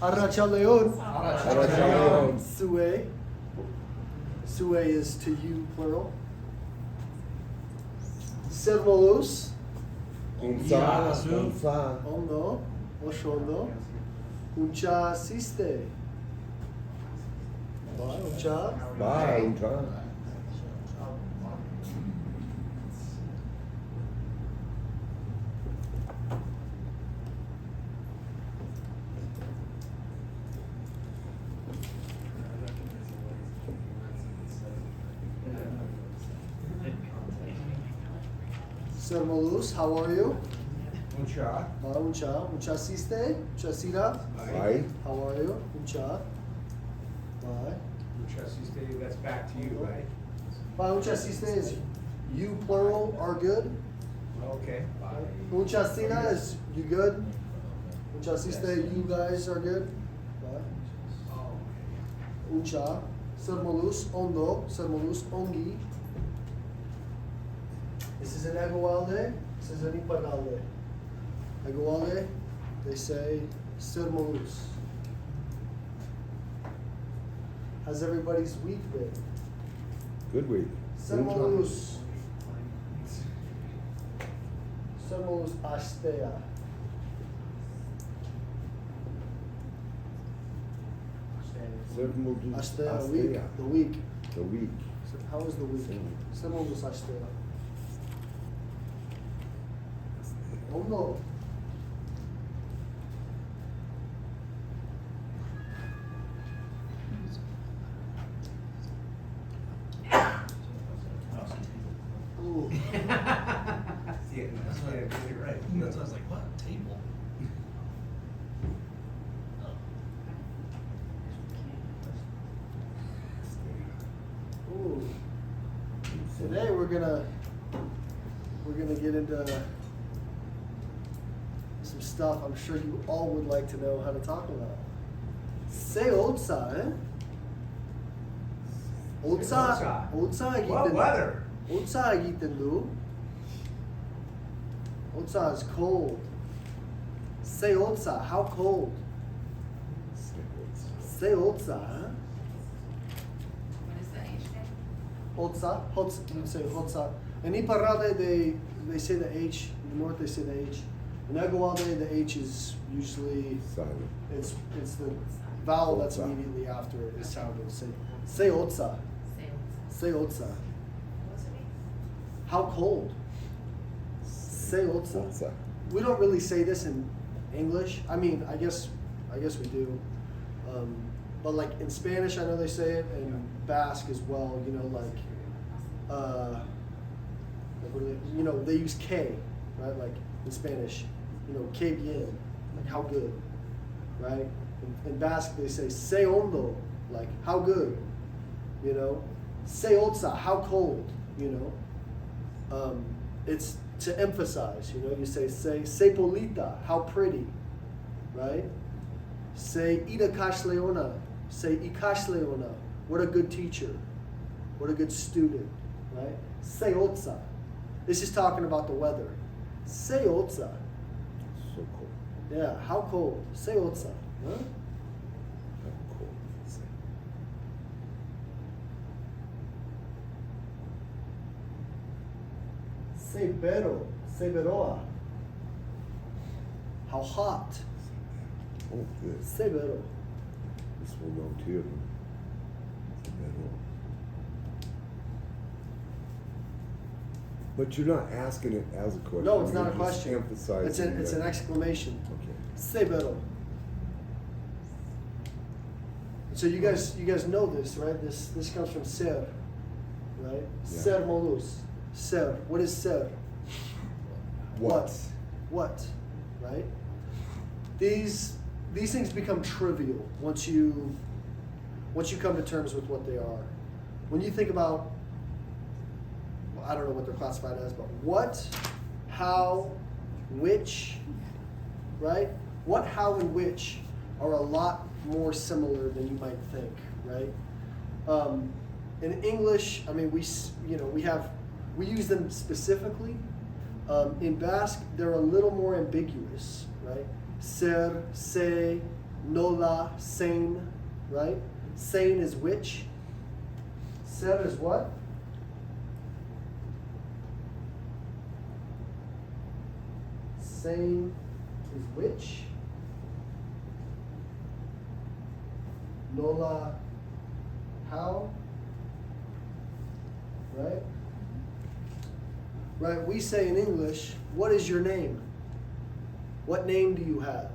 Arratsaldeon. Arratsaldeon. Zue. Zue is to you, plural. Zer moduz? Unza. Ondo. Oso ondo. Untxa ziste. Bai, untxa. Bai, unza. Zer moduz, how are you? Uncha. Uncha. Uncha ziste? Uncha zira? Bai. How are you? Uncha. Bai. Uncha siste, that's back to you, right? Bai, uncha ziste is you, plural, are good. Okay. Uncha zira is you good. Uncha ziste, you guys are good. Bai. Uncha. Zer moduz, ondo. Zer moduz, ongi. This is an egoalde. This is an iparalde. Egoalde, they say zer moduz. How's everybody's week been? Good week. Zer moduz. Zer moduz astea. Astea, week. The week. The week. So how was the week? Zer moduz astea. Oh no. Ooh. Yeah, that's why I did it right. That's why I was like, what? Table? Ooh. Today we're gonna get into some stuff I'm sure you all would like to know how to talk about. Say otsa, eh? Otsa What egiten. weather? Otsa egiten du. Otsa is cold. Say otsa, how cold? Say otsa, huh? What is the H there? Otsa, hotsa, you'd say hotsa. In Iparralde, they say the H. In the north, they say the H. In Egualde, the H is usually Silent. it's the vowel that's Otsa. immediately after it is sounded. Say otsa. Say otsa. What's it mean? How cold? Say otsa. Unza. We don't really say this in English. I mean, I guess we do. But like in Spanish, I know they say it, and Basque as well. You know, like what do they, you know, they use K, right? Like in Spanish, you know, que bien, like how good, right? In Basque, they say se hondo, like how good, you know. Se otsa, how cold, you know. It's to emphasize, you know. You say se polita, how pretty, right? Say irakasleona, say ikasleona, what a good teacher, what a good student, right? Se otsa. This is talking about the weather. Se otsa. So cold. Yeah, how cold? Se otsa. Huh? How cold. Se pero. Se veroa. How hot? Oh, good. Se vero. This will know too. But you're not asking it as a question. No, it's not a You're just question. emphasizing It's an that. exclamation. Okay. Se vero. So you guys know this, right? This comes from ser, right? Yeah. Ser modus. Ser. What is ser? What? What? Right? These things become trivial once you come to terms with what they are. When you think about, well, I don't know what they're classified as, but what, how, which, right? What, how, and which are a lot more similar than you might think, right? In English, I mean, we use them specifically. In Basque, they're a little more ambiguous, right? Ser, se, nola, sane, right? Sane is which? Ser is what? Sane is which? Nola, how? Right? Right, we say in English, what is your name? What name do you have?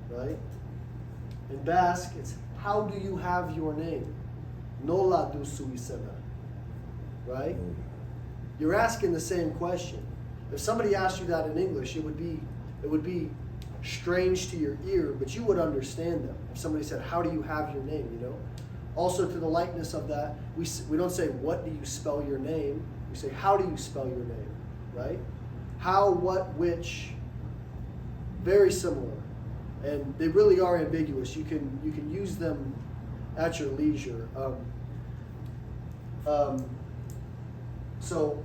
Right? In Basque, it's how do you have your name? Nola duzu izena. Right? You're asking the same question. If somebody asked you that in English, it would be strange to your ear, but you would understand them. If somebody said, how do you have your name, you know? Also, to the likeness of that, we don't say, what do you spell your name? We say, how do you spell your name, right? How, what, which, very similar. And they really are ambiguous. You can use them at your leisure. So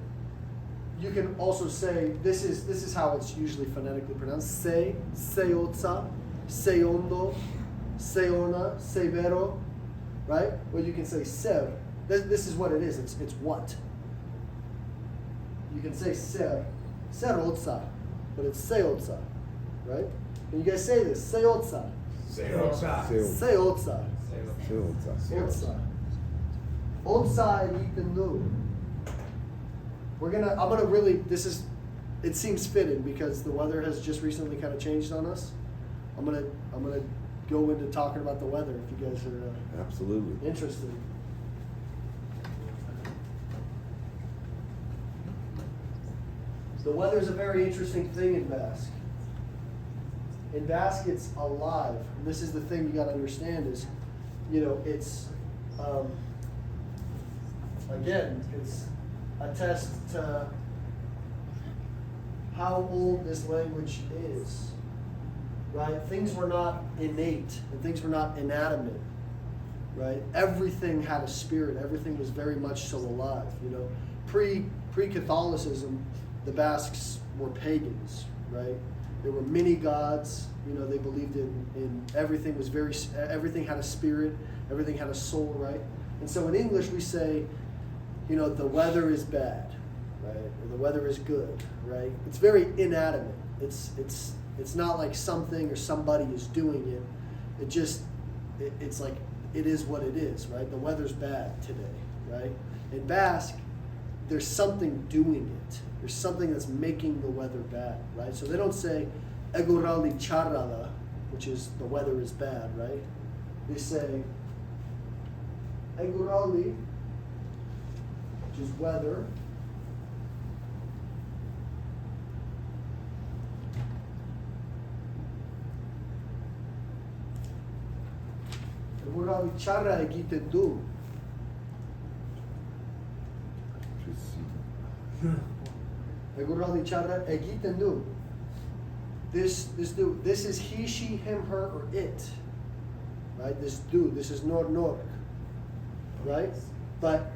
you can also say, this is how it's usually phonetically pronounced. Se, seotsa, seondo, seona, severo, right? Or you can say ser. This is what it is. It's what. You can say ser, serotsa, but it's seotsa, right? Can you guys say this? Seotsa. Seotsa. Seotsa. Seotsa. Otsa. Otsa egiten du. I'm gonna really, it seems fitting because the weather has just recently kind of changed on us. I'm gonna go into talking about the weather if you guys are Absolutely. interested. The weather's a very interesting thing in Basque. In Basque, it's alive. And this is the thing you gotta understand is, it's, again, it's a test to how old this language is, right? Things were not innate and things were not inanimate, right? Everything had a spirit. Everything was very much so alive, Pre-Catholicism, the Basques were pagans, right? There were many gods, they believed in everything everything had a spirit, everything had a soul, right? And so in English we say, the weather is bad, right? Or the weather is good, right? It's very inanimate. It's not like something or somebody is doing it. It's like it is what it is, right? The weather's bad today, right? In Basque, there's something doing it. There's something that's making the weather bad, right? So they don't say eguraldi charrada, which is the weather is bad, right? They say eguraldi, which is weather, eguraldi charra egiten du. Eguraldi charra egiten du. This is he, she, him, her, or it, right? This is nor, right? But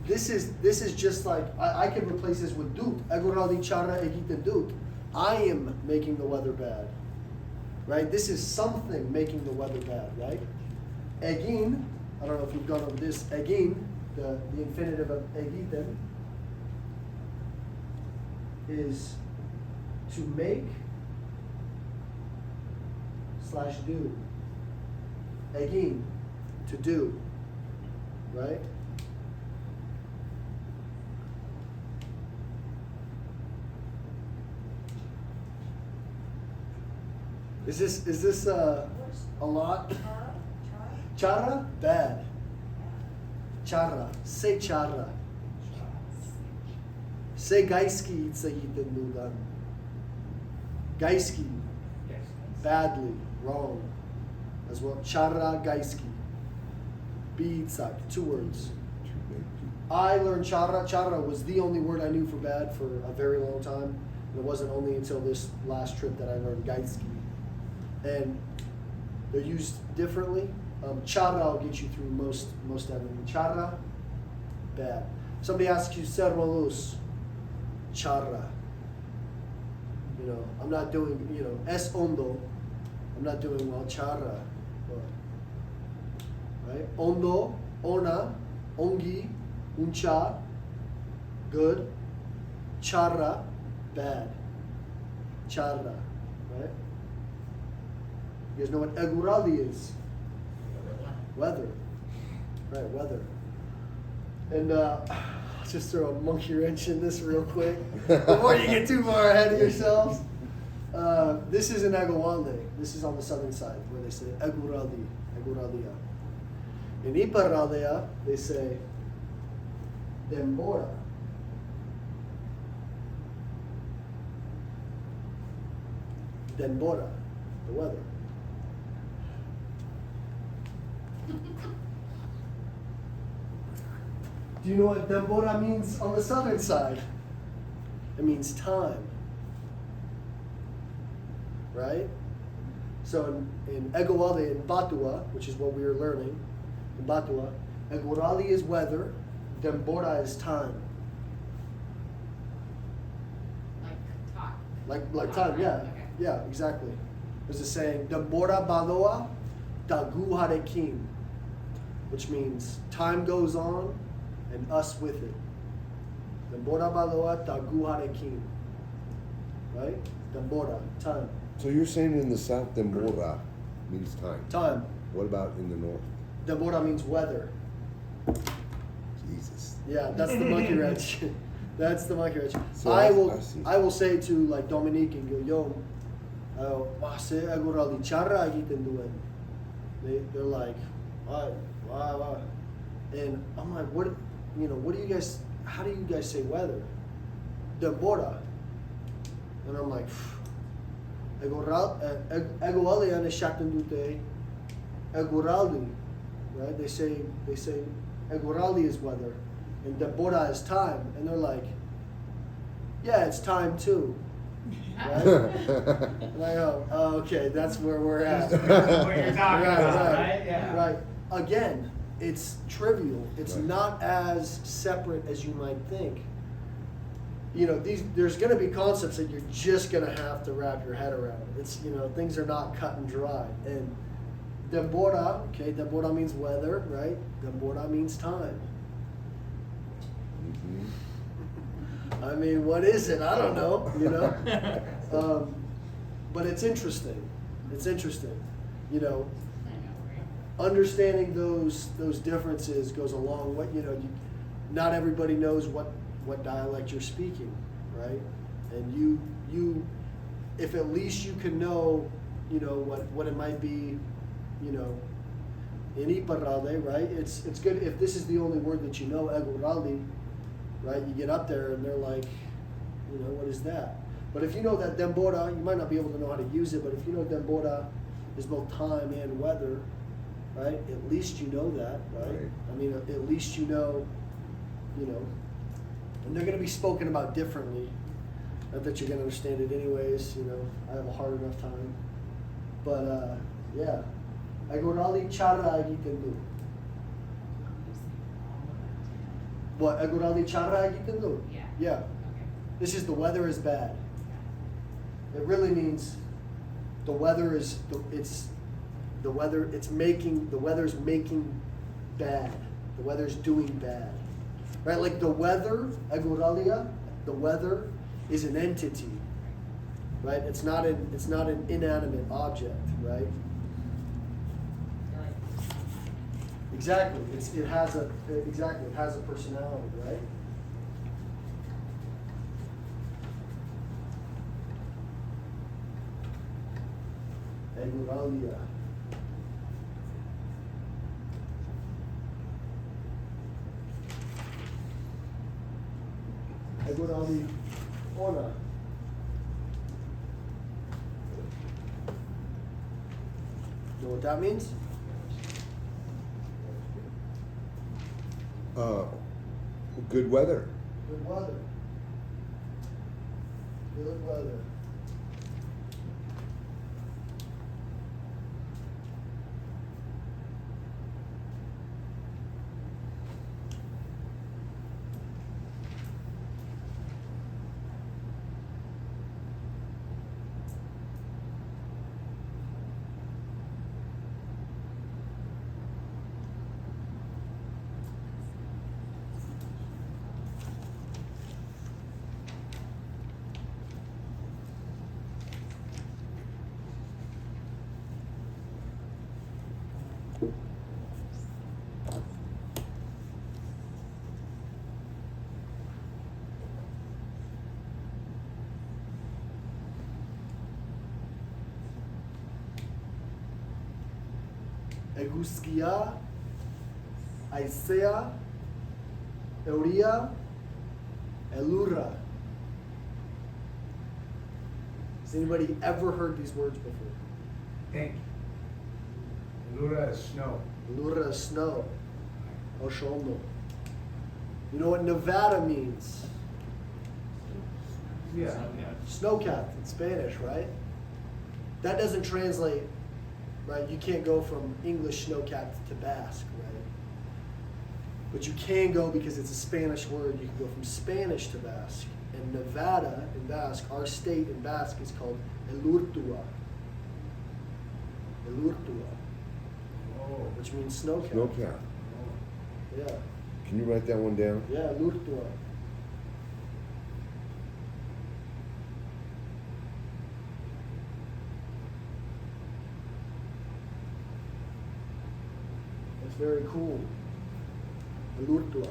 this is just like I can replace this with du. Eguraldi charra egiten du. I am making the weather bad, right? This is something making the weather bad, right? Egin, I don't know if you've gone over this. Egin, the infinitive of egiten, is to make / do. Egin, to do, right? Is this a lot? Charra, bad. Charra, say charra. Say gaiski itse egiten dudan. Gaiski, badly, wrong. As well, charra gaiski. Biitzak, 2 words. I learned charra. Charra was the only word I knew for bad for a very long time. And it wasn't only until this last trip that I learned gaiski. And they're used differently. Charra will get you through most everything. Charra, bad. Somebody asks you servolus, charra. I'm not doing, es hondo. I'm not doing well. Charra. Right? Ondo, ona, ongi, uncha, good. Charra, bad. Charra, right? You guys know what egurali is? Weather. Right, weather. And let's just throw a monkey wrench in this real quick before you get too far ahead of yourselves. This is in Agawalde. This is on the southern side where they say egurali, eguralia. In Iparraldea, they say dembora. Dembora, the weather. Do you know what dembora means on the southern side? It means time. Right? So in Egawale, in Batua, which is what we are learning, in Batua, Egurali is weather, dembora is time. Like talk. Like time, yeah. Okay. Yeah, exactly. There's a saying, dembora baloa, dagu harekim, which means time goes on and us with it. Dembora baloa, dagu harekim. Right? Dembora, time. So you're saying in the south, Dembora means time. Time. What about in the north? Dembora means weather. Jesus. Yeah, that's the monkey wrench. That's the monkey wrench. So I I see. will say to like Dominique and Guillaume, "Wase agora li charra egiten duen." They're like, why? And I'm like, what do you guys? How do you guys say weather? Dembora. And I'm like, Egorali and Shakandute, Egoraldi, right? They say Egoraldi is weather, and Dembora is time, and they're like, yeah, it's time too, right? And I go, oh, okay, that's where we're at. What you're talking about, right? Yeah. Right. Again, it's trivial. It's Right. not as separate as you might think. You know, there's going to be concepts that you're just going to have to wrap your head around. It's, things are not cut and dry. And Dembora, okay, Dembora means weather, right? Dembora means time. Mm-hmm. I mean, what is it? I don't know, but it's interesting. It's interesting. I know, right? Understanding those differences goes a long way. Not everybody knows what dialect you're speaking, right? And you if at least you can know, what it might be, in Iparralde, right? It's good if this is the only word that you know, Eguraldi, right? You get up there and they're like, what is that? But if you know that Dembora, you might not be able to know how to use it, but if you know Dembora is both time and weather, right? At least you know that, right? Right. I mean, at least you know, and they're going to be spoken about differently. Not that you're going to understand it anyways, I have a hard enough time. But, yeah. Agorali charra egiten. What? Agorali charra egiten? Yeah. Yeah. Okay. This is the weather is bad. It really means the weather is, the weather's making bad. The weather's doing bad. Right? Like the weather, Agoralia, the weather is an entity. Right? It's not an inanimate object, right? Exactly. It has a personality, right? Agoralia. Agorali ona. Know what that means? Good weather. Good weather. Good weather. Eguskia, Aisea, Euria, Elura. Has anybody ever heard these words before? Thank you. Lura is snow. Elura is snow. Oshono. You know what Nevada means? Yeah. Snowcapped in Spanish, right? That doesn't translate, right? You can't go from English snowcapped to Basque, right? But you can go, because it's a Spanish word, you can go from Spanish to Basque. And Nevada in Basque, our state in Basque, is called Elurtua. Elurtua, Oh. which means snowcapped. Snow cap. Yeah, Can you write that one down? yeah, Elurtua. That's very cool. Elurtua.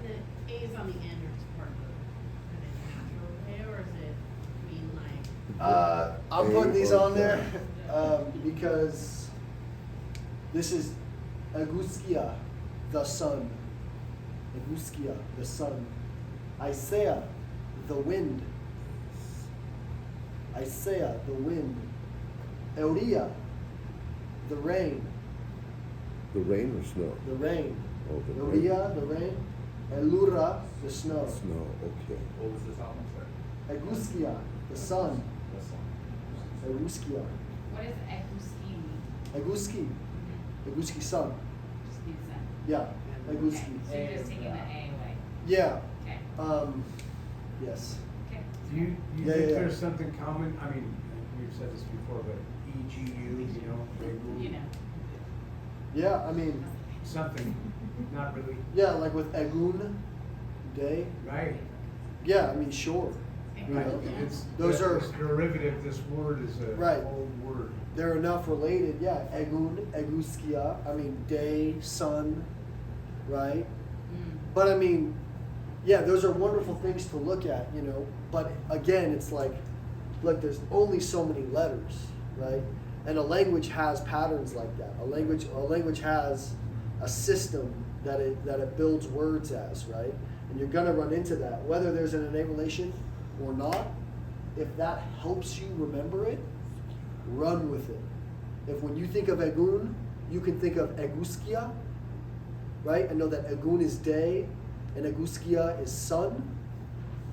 The A's on the end are just part of the natural way, or does it mean like? I'm putting these on there because this is Eguskia, the sun. Eguskia, the sun. Aisea, the wind. Aisea, the wind. Euria, the rain. The rain or snow? The rain. Oh, the Euria, the rain. Elura, the snow. Snow, okay. What was the top one, sorry? Eguskia, the sun. This one. Eguskia. What is eguski mean? Eguski. Eguski sun. Just means that. Yeah. Okay, Eguski. so you're just taking the A away. Yeah. Okay. Yes. Okay. Do you Yeah, think yeah. there's something common? I mean, we've said this before, but EGU, you know, You know. Yeah, I mean, something, not really, yeah, like with Egun, day. right? Yeah, I mean, sure. You Right. know, It's, those are, this derivative, this word is a Right. old word. they're enough related. Yeah, Egun, Eguskia, I mean, day, sun, right? But I mean, yeah, those are wonderful things to look at, you know. But again, it's like, look, there's only so many letters, right? And a language has patterns like that. A language has a system that it builds words as, right? And you're gonna run into that, whether there's an innate relation or not. If that helps you remember it, run with it. If when you think of Egun, you can think of Eguskia, right? And know that Egun is day and Eguskia is sun.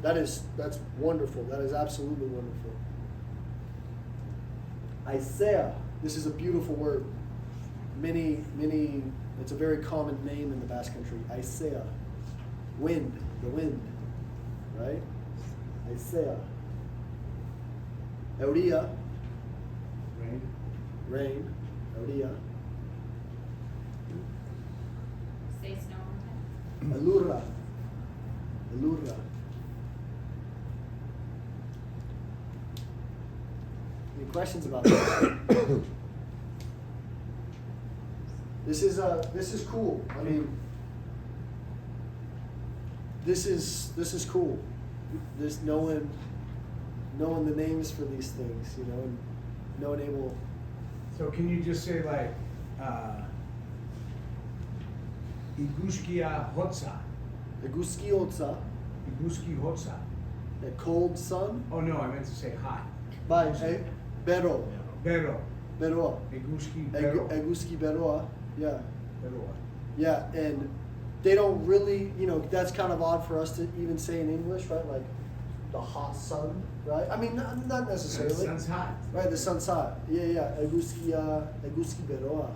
That's wonderful. That is absolutely wonderful. Aisea, this is a beautiful word. It's a very common name in the Basque Country. Aisea, wind, the wind, right? Aisea. Euria, Right? rain. Euria. Say snow one time. Elura. Elura. Any questions about this? This is cool. I mean, this is cool. This knowing the names for these things, you know, and knowing able. So can you just say like, Iguskia hotsa, Eguski otsa, Iguski hotsa. a cold sun. Oh no, I meant to say hot. By bero, Bero, beroa. Iguski bero, Eguski beroa. Yeah. bero. Yeah, and they don't really, you know, that's kind of odd for us to even say in English, right? Like the hot sun, right? I mean, not necessarily. The sun's hot. Right, the sun's hot. Yeah, yeah. Eguski beroa.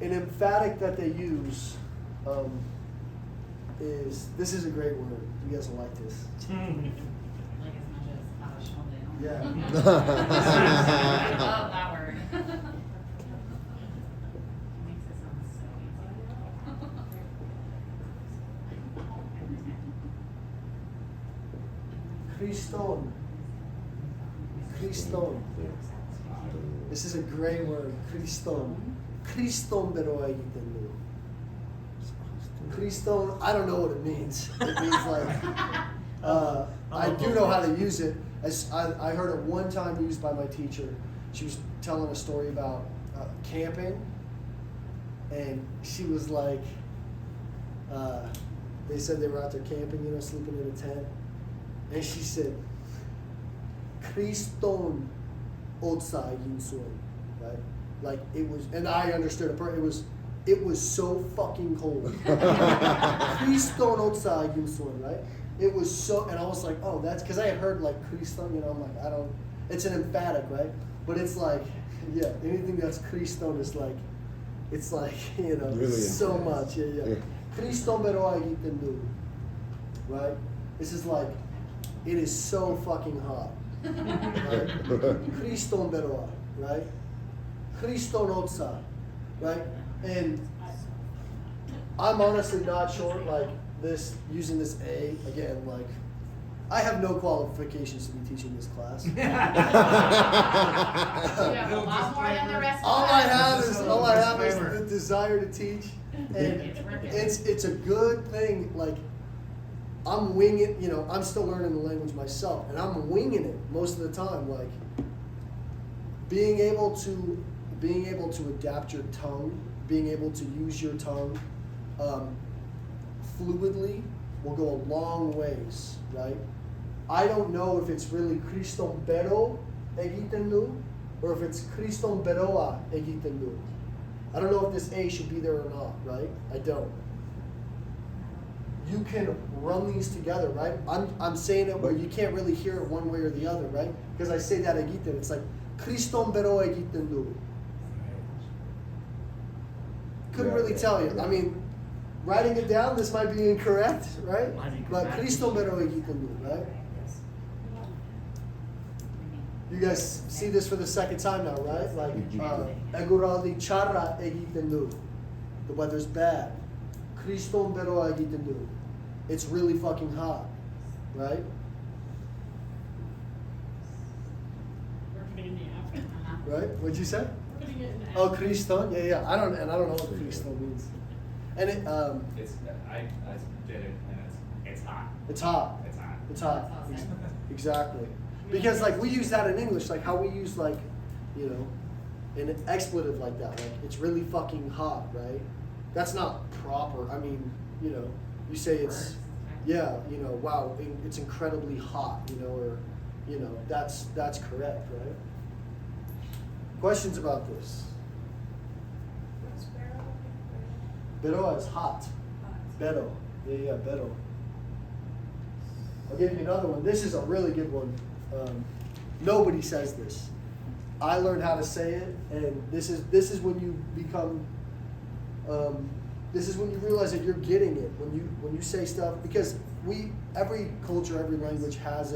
An emphatic that they use this is a great word. You guys will like this. Like as much as Abashonde. Yeah. I love that word. Makes it sound so Christon. Christon. This is a great word, Kriston. Kriston beroa egiten du. Kriston, I don't know what it means. It means like, I do know how to use it. I heard it one time used by my teacher. She was telling a story about camping, and she was like, they said they were out there camping, you know, sleeping in a tent, and she said, Kriston otsa egin zuen, right? Like it was, and I understood it was so fucking cold. Kriston otsa egin zuen, right? It was so, and I was like, oh, that's because I had heard like Kriston, you know, I'm like, I don't, it's an emphatic, right? But it's like, yeah, anything that's Kriston is like, it's like, you know, Really so intense. much, yeah. Kriston beroa egiten du, right? This is like, it is so fucking hot. Right? Kriston beroa, right? Kriston otsa, right? And I'm honestly not sure, like, this, using this A, again, like, I have no qualifications to be teaching this class. You have a lot more than the rest of All us. I have is the desire to teach, and it's a good thing. Like, I'm winging, you know, I'm still learning the language myself, and I'm winging it most of the time. Like, being able to adapt your tongue, being able to use your tongue fluidly will go a long ways, right? I don't know if it's really Kriston bero egiten du, or if it's Kriston beroa egiten du. I don't know if this A should be there or not, right? I don't. You can run these together, right? I'm saying it where you can't really hear it one way or the other, right? Because I say that egiten, it's like Kriston bero egiten du. Couldn't really tell you. I mean, writing it down, this might be incorrect, right? But Kriston bero egiten du, right? You guys see this for the second time now, right? Like, eguraldi charra egiten du. The weather's bad. Kriston beroa egiten du. It's really fucking hot, right? We're putting it in the app. Right? What'd you say? We're putting it in the app. Oh, Kriston? Yeah. I don't know what Kriston means. And it, It's, I did it, and it's hot. it's hot. It's hot. It's hot. That's awesome. Exactly. Because like we use that in English, like how we use like, you know, an expletive like that, like it's really fucking hot, right? That's not proper. I mean, you know, you say it's, yeah, you know, wow, it's incredibly hot, you know, or, you know, that's correct, right? Questions about this? Bero is hot. Bero. Yeah, bero. I'll give you another one. This is a really good one. Nobody says this. I learned how to say it, and this is when you become. This is when you realize that you're getting it when you say stuff, because every culture, every language has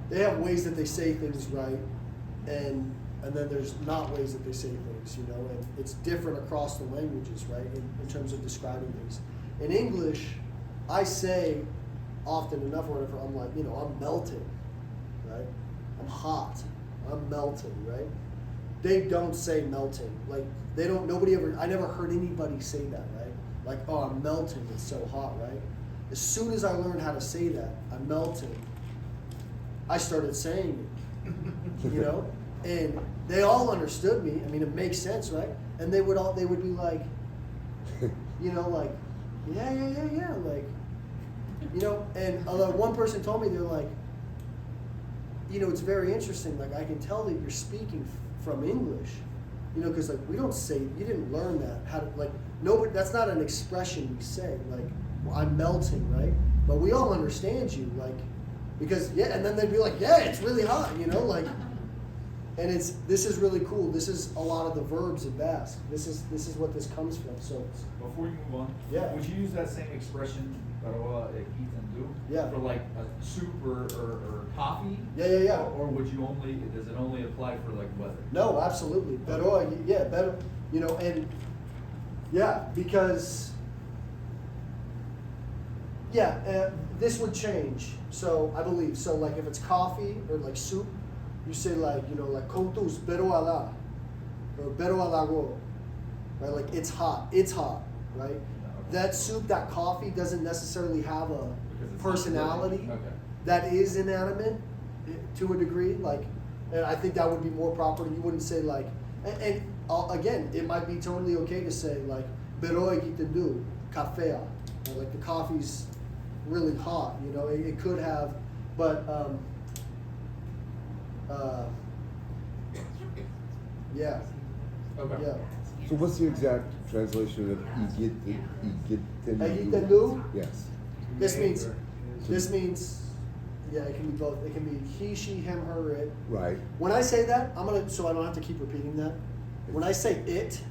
they have ways that they say things right, and then there's not ways that they say things, you know, and it's different across the languages, right, in terms of describing things. In English, I say often enough or whatever, I'm like, you know, I'm melting, right? I'm hot. I'm melting, right? They don't say melting. Like, I never heard anybody say that, right? Like, oh, I'm melting, it's so hot, right? As soon as I learned how to say that, I'm melting, I started saying it, you know? And they all understood me. I mean, it makes sense, right? And they would be like, you know, like, yeah, like, you know, and one person told me, they're like, you know, it's very interesting, like, I can tell that you're speaking from English, you know, because, like, we don't say, you didn't learn that, how to, like, nobody, that's not an expression we say, like, well, I'm melting, right? But we all understand you, like, because, yeah, and then they'd be like, yeah, it's really hot, you know, like, and this is really cool. This is a lot of the verbs in Basque. This is what this comes from, so. Before you move on, Yeah. would you use that same expression, baroa egiten du? Yeah. For like a soup or coffee? Yeah. Or would you does it only apply for like weather? No, absolutely. Better, yeah, better, you know, and yeah, because, yeah, this would change. So I believe, so like if it's coffee or like soup, you say like, you know, like kontus pero ala or pero alago, right? Like it's hot, right? That soup, that coffee doesn't necessarily have a Because it's not personality living. Okay. that is inanimate to a degree. Like, and I think that would be more proper. You wouldn't say like, and again, it might be totally okay to say like beroe gitindu cafea, or like the coffee's really hot. You know, it could have, but yeah, Okay. yeah. So what's the exact translation of Egitindu? Yes. This means, Or yeah, it can be both. It can be he, she, him, her, it. Right. When I say that, so I don't have to keep repeating that. When I say it,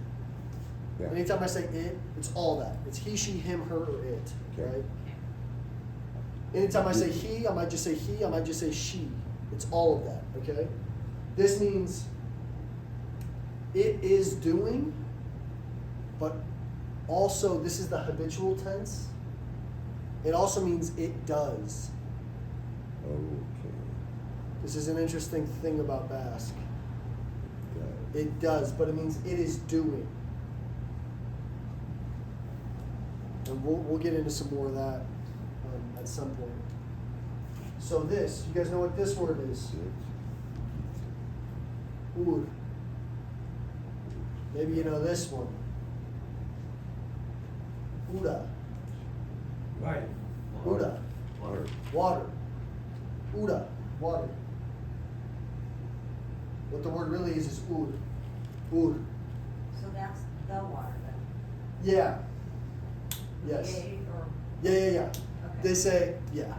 Yeah. anytime I say it, it's all that. It's he, she, him, her, or it, Okay. right? Anytime I say he, I might just say he, I might just say she. It's all of that, okay? This means it is doing, but also this is the habitual tense. It also means it does. Okay. This is an interesting thing about Basque. Got it. It does, but it means it is doing. And we'll get into some more of that at some point. So this, you guys know what this word is? Ur. Maybe you know this one. Ura. Right. Ura. Water. Water. Ura. Water. What the word really is ur. Ur. So that's the water then? Yeah. Yes. Yay or? Yeah. Okay. They say, yeah.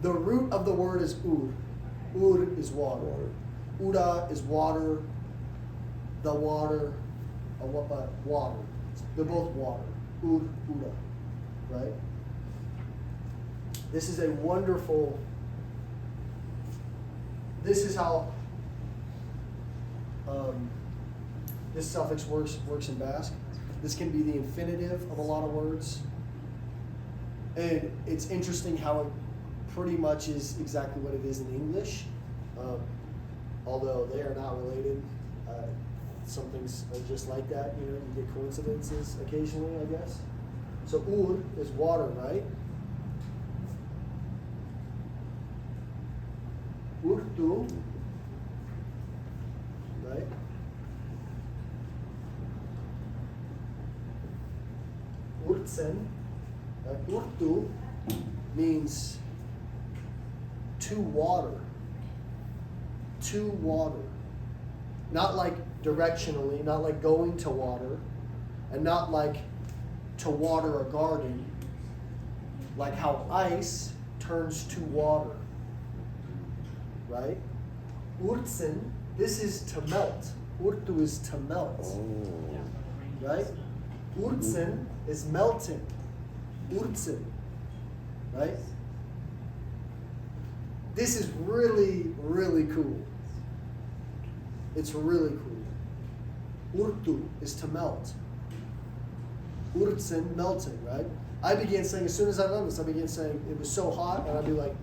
The root of the word is ur. Ur is water. Ura is water. The water. Water. They're both water. Ur, ura. Right? This is a wonderful. This is how this suffix works in Basque. This can be the infinitive of a lot of words. And it's interesting how it pretty much is exactly what it is in English, although they are not related. Some things are just like that, you know, you get coincidences occasionally, I guess. So ur is water, right? Urtu, right? Urtsen, urtu means to water. To water. Not like directionally, not like going to water, and not like to water a garden, like how ice turns to water. Right? Urtsen, this is to melt. Urtu is to melt. Oh. Right? Urtsen is melting. Urtsen. Right? This is really, really cool. It's really cool. Urtu is to melt. Urtsen, melting, right? I began saying, as soon as I learned this, I began saying it was so hot, and I'd be like,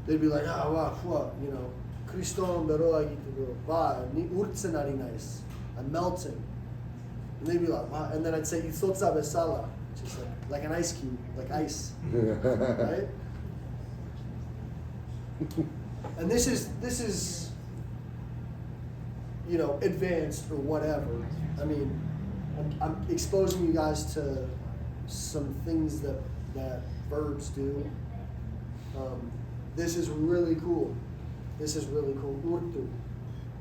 they'd be like, ah, wow, what, you know, Kriston beroa gitigo, va, ni urtsen ari nice. I'm melting. And they'd be like, wow, and then I'd say, Ithotza besala, just like an ice cube, like ice, right? And this is, you know, advanced or whatever. I mean, I'm exposing you guys to some things that verbs do. This is really cool. This is really cool. Urtu,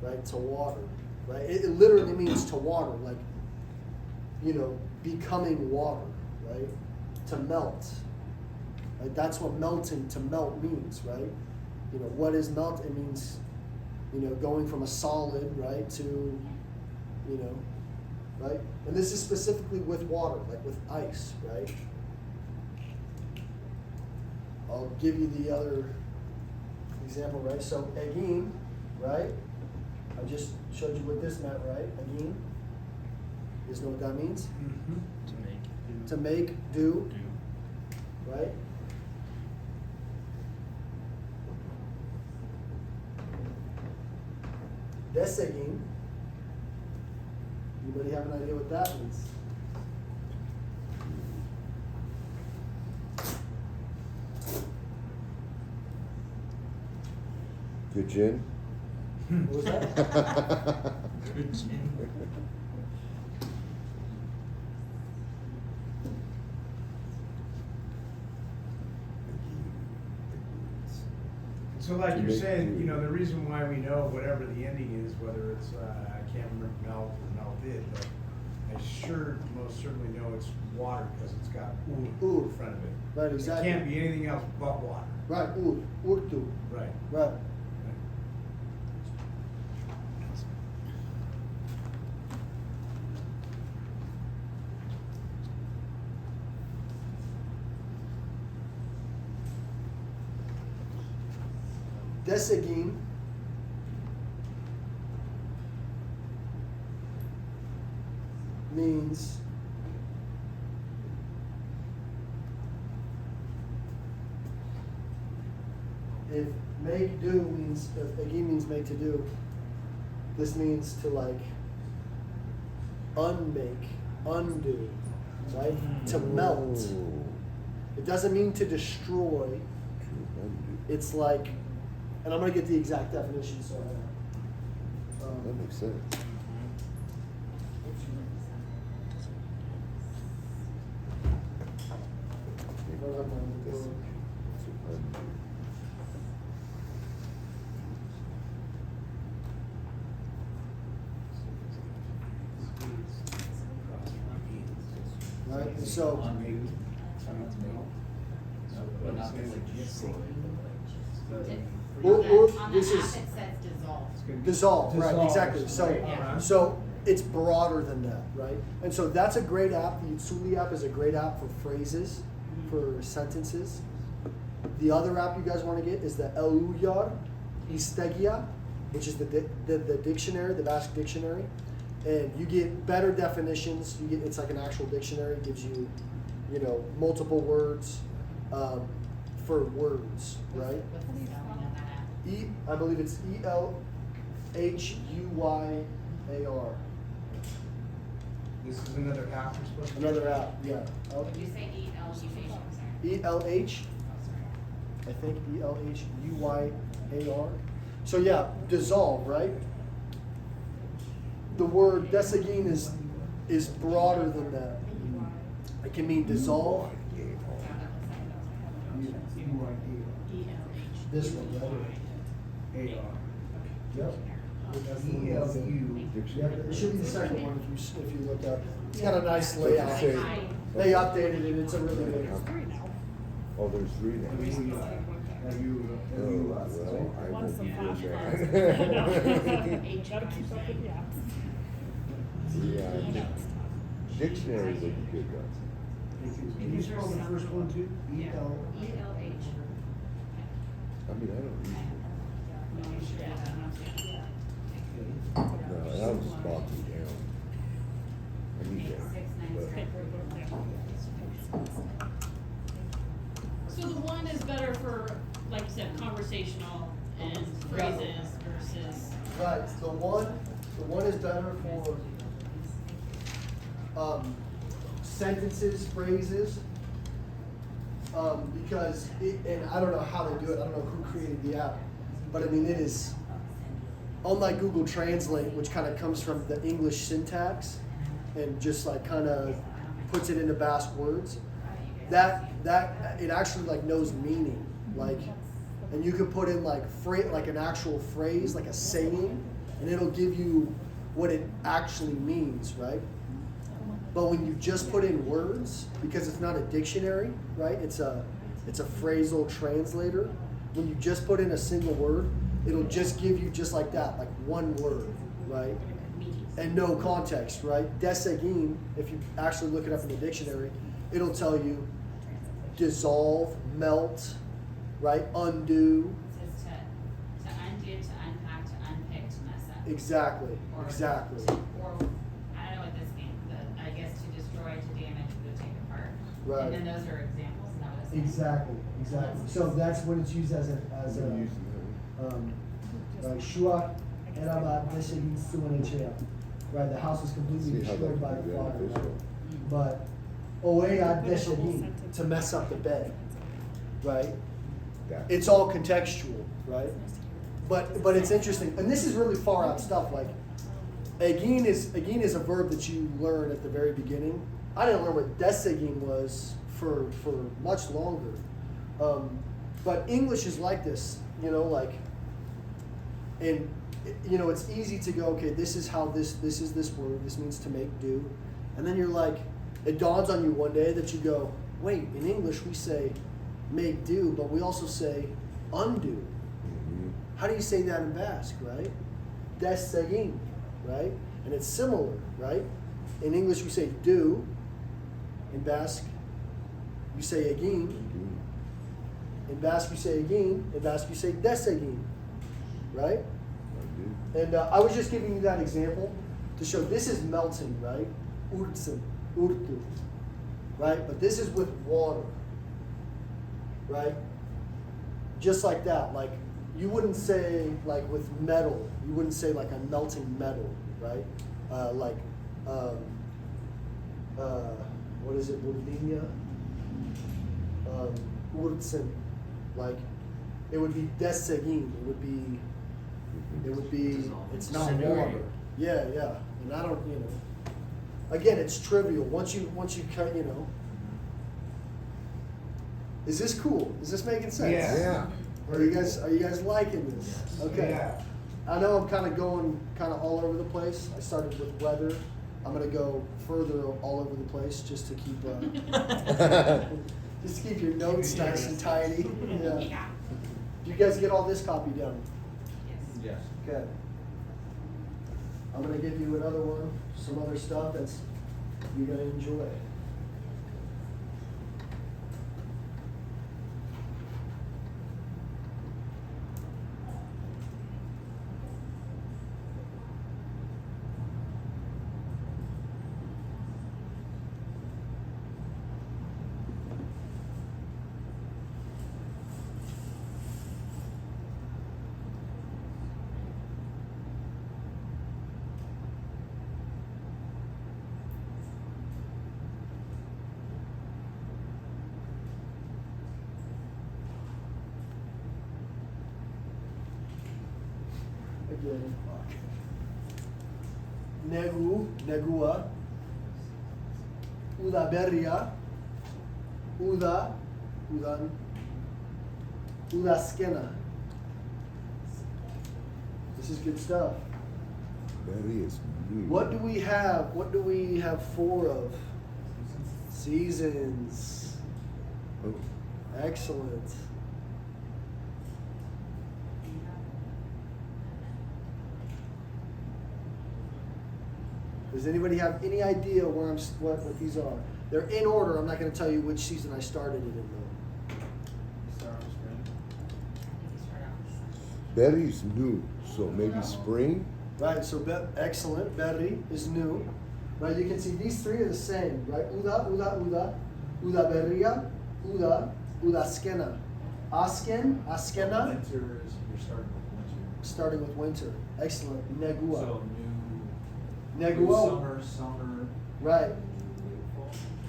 right? To water, right? It literally means to water, like, you know, becoming water, right? To melt. Right? That's what melting, to melt means, right? You know, what is melt? It means, you know, going from a solid, right, to, you know, right? And this is specifically with water, like with ice, right? I'll give you the other example, right? So, egin, right? I just showed you what this meant, right? Egin. You guys know what that means? Mm-hmm. To make, do, right? Desegin. Anybody have an idea what that means? Good gin? What was that? Good gin. So like To you're make saying, food. you know, the reason why we know whatever the ending is, whether it's, I can't remember melt or melted, but I sure most certainly know it's water because it's got Ur. in front of it. Right, exactly. It can't be anything else but water. Right, urtu. Right. Right. Desegin means if make do means, if again means make to do, this means to like unmake, undo, right? To melt. Oh, It doesn't mean to destroy. to undo. It's like, and I'm gonna get the exact definition, so That makes sense. This- to undo. right? And so, But not like destroy. On the this app, is it says dissolve. dissolve, right? Dissolve. Exactly. So, Yeah. so it's broader than that, right? And so that's a great app. The Utsuli app is a great app for phrases, for sentences. The other app you guys want to get is the Eluyar Istegia, which is the dictionary, the Basque dictionary, and you get better definitions. You get, it's like an actual dictionary. It gives you, you know, multiple words for words, right? What's the spelling of that app? I believe it's Elhuyar. This is another app we're supposed to. Another app, yeah. Did you say E-L-U-H? I'm sorry. ELH, Oh, sorry. I think ELHUYAR. So yeah, dissolve, right? The word desegin is broader than that. It can mean dissolve. This one, right? Yep. Yep, it should be the second one if you look up. It's got a nice layout. Say- They updated it, it's a really good. Oh, there's three now. Oh, well, I won't be doing that. Gotta keep up with the apps. Yeah, dictionary would be good, guys. Can you spell the first one too? Yeah. E-L. E-L-H. I mean, I don't read. No, you should add that one too. No, that was bogged me down. I need that. 697. So the one is better for, like you said, conversational and phrases versus. Right, the one is better for sentences, phrases, because it, and I don't know how they do it, I don't know who created the app, but I mean, it is, unlike Google Translate, which kind of comes from the English syntax and just like kind of puts it into Basque words, that it actually like knows meaning, like, and you can put in like like an actual phrase, like a saying, and it'll give you what it actually means, right? But when you just put in words, because it's not a dictionary, right? It's a phrasal translator. When you just put in a single word, it'll just give you just like that, like one word, right? And no context, right? Desegin, if you actually look it up in the dictionary, it'll tell you dissolve, melt, right? Undo. It says to undo, to unpack, to unpick, to mess up. Exactly, Or exactly. Or, I don't know what this means, but I guess to destroy, to damage, to take apart. Right. And then those are examples, is that what it's saying? Exactly. So that's when it's used as a I'm using that one. like shua Eraba desegin zuen etxea. Right, the house was completely See how that destroyed by can the be fire. beneficial. But oea desegin, to mess up the bed, right? That- It's all contextual, right? But it's interesting, and this is really far out stuff. Like egin is a verb that you learn at the very beginning. I didn't learn what desegin was for much longer. But English is like this, you know, like, and you know, it's easy to go, okay, this is how this is this word. This means to make do, and then you're like, it dawns on you one day that you go, wait, in English we say make do, but we also say undo. Mhm. How do you say that in Basque, right? Desegin, right? And it's similar, right? In English we say do. In Basque, you say egin. Mhm. In Basque you say egin. In Basque you say desegin, right? Undo. And I was just giving you that example to show this is melting, right? Urtzen, urtu, right? But this is with water, right? Just like that, like you wouldn't say like with metal, you wouldn't say like a melting metal, right? What is it, burdinia? Urtzen, like it would be desegin, it would be, it's not water. Yeah, yeah, and I don't, you know, again, it's trivial, once you cut, you know. Is this cool? Is this making sense? Yeah. Yeah. Are you guys liking this? Okay. Yeah. I know I'm kind of going kind of all over the place. I started with weather. I'm gonna go further all over the place just to keep just to keep your notes nice and tidy. Yeah. Yeah. Did you guys get all this copy down? Yes. Okay. I'm gonna give you another one, some other stuff that's you're gonna enjoy. Again, negu, negua, udaberria, udan, udaskena. This is good stuff. Berry is blue. What do we have? What do we have four of? Seasons. Oh, Excellent. Does anybody have any idea where what these are? They're in order. I'm not going to tell you which season I started it in though. Start with spring. berry is new, so maybe spring. Right. So excellent. Berry is new. Right. You can see these three are the same. Right. Uda berria, uda skena. Asken, askena. Winter is, you're starting with winter. Starting with winter. Excellent. Negua. So new Negua. summer, Right.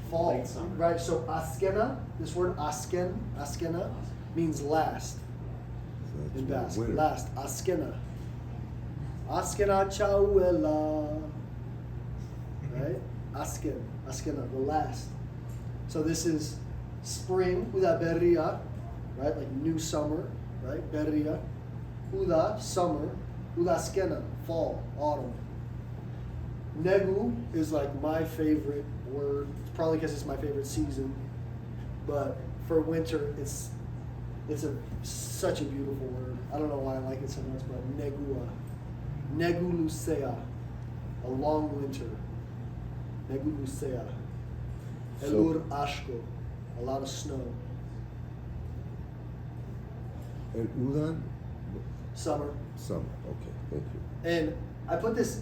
Fall. late summer. Right. So askena. This word askena means last. So that's In where Basque, winter. last, askena. Askena chauela. Right? Askena, the last. So this is spring, uda berria, right? Like new summer, right? Berria. Uda, summer. Uda skena, fall, autumn. Negu is like my favorite word. It's probably because it's my favorite season. But for winter, it's such a beautiful word. I don't know why I like it so much, but negua. Negulusea. A long winter. Negulusea. Elur ashko. A lot of snow. And udan, Summer. summer. Okay, thank you. And I put this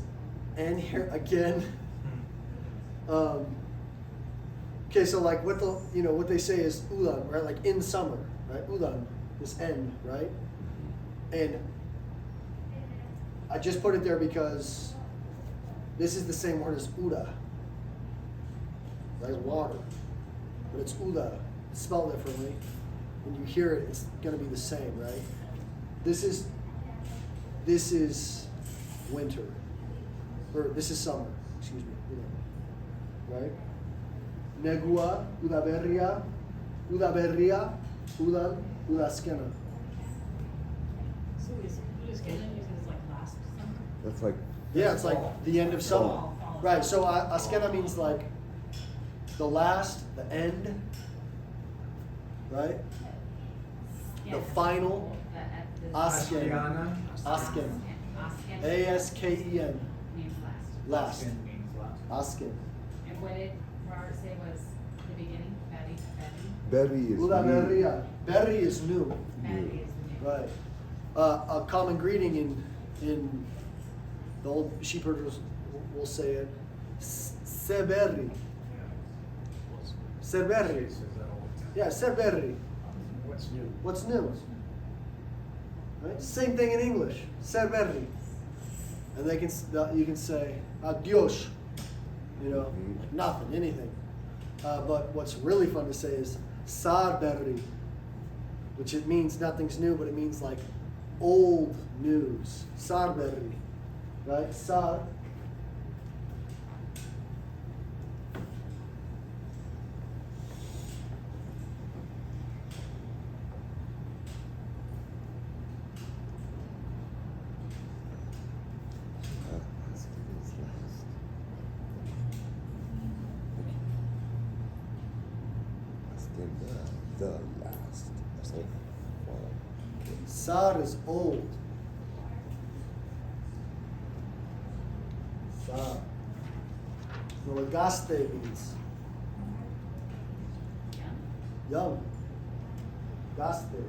N here again. Okay, so like what they say is udan, right? Like in summer, right? Udan, this N, right? And I just put it there because this is the same word as uda, right? Water, but it's uda, it's spelled differently. When you hear it, it's gonna be the same, right? This is winter, or this is summer. Excuse me, right? Negua, udaberria, udan, udaskena. So is Canaan uses like last summer? That's like, Yeah, it's like the end of summer. Fall. Right, so askena means like the last, the end, right? The final. Asken. Asken. A-S-K-E-N. Means last. Last. Asken means last. Asken. And what did Robert say was the beginning? Betty? Betty is new. Udaberria. Berry is new. Betty is the new. Right. A common greeting in the old sheep herders will say it. Seberri. Serberri. Says that all the time. Yeah, serberri. What's new? What's new? Right? Same thing in English. Serberri. And you can say adios. You know, like nothing, anything. But what's really fun to say is sarberri, which it means nothing's new, but it means like old news. Sarberri, right? Sar. The last. So, wow. Sar is old. Sar. You know what gaste means? Young. Gaste.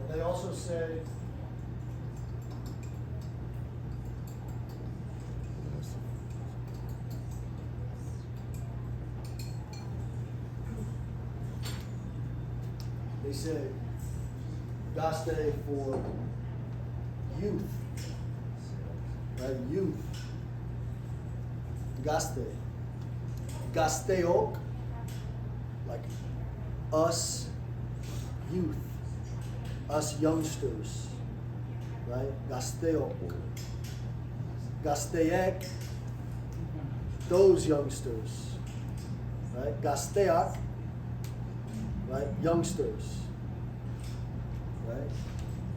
They also say gaste for youth, right? Youth. Gaste. Gasteok, like us youth. Us youngsters, right? Gasteok. Gasteek, those youngsters, right? Gasteak, right? Youngsters, right?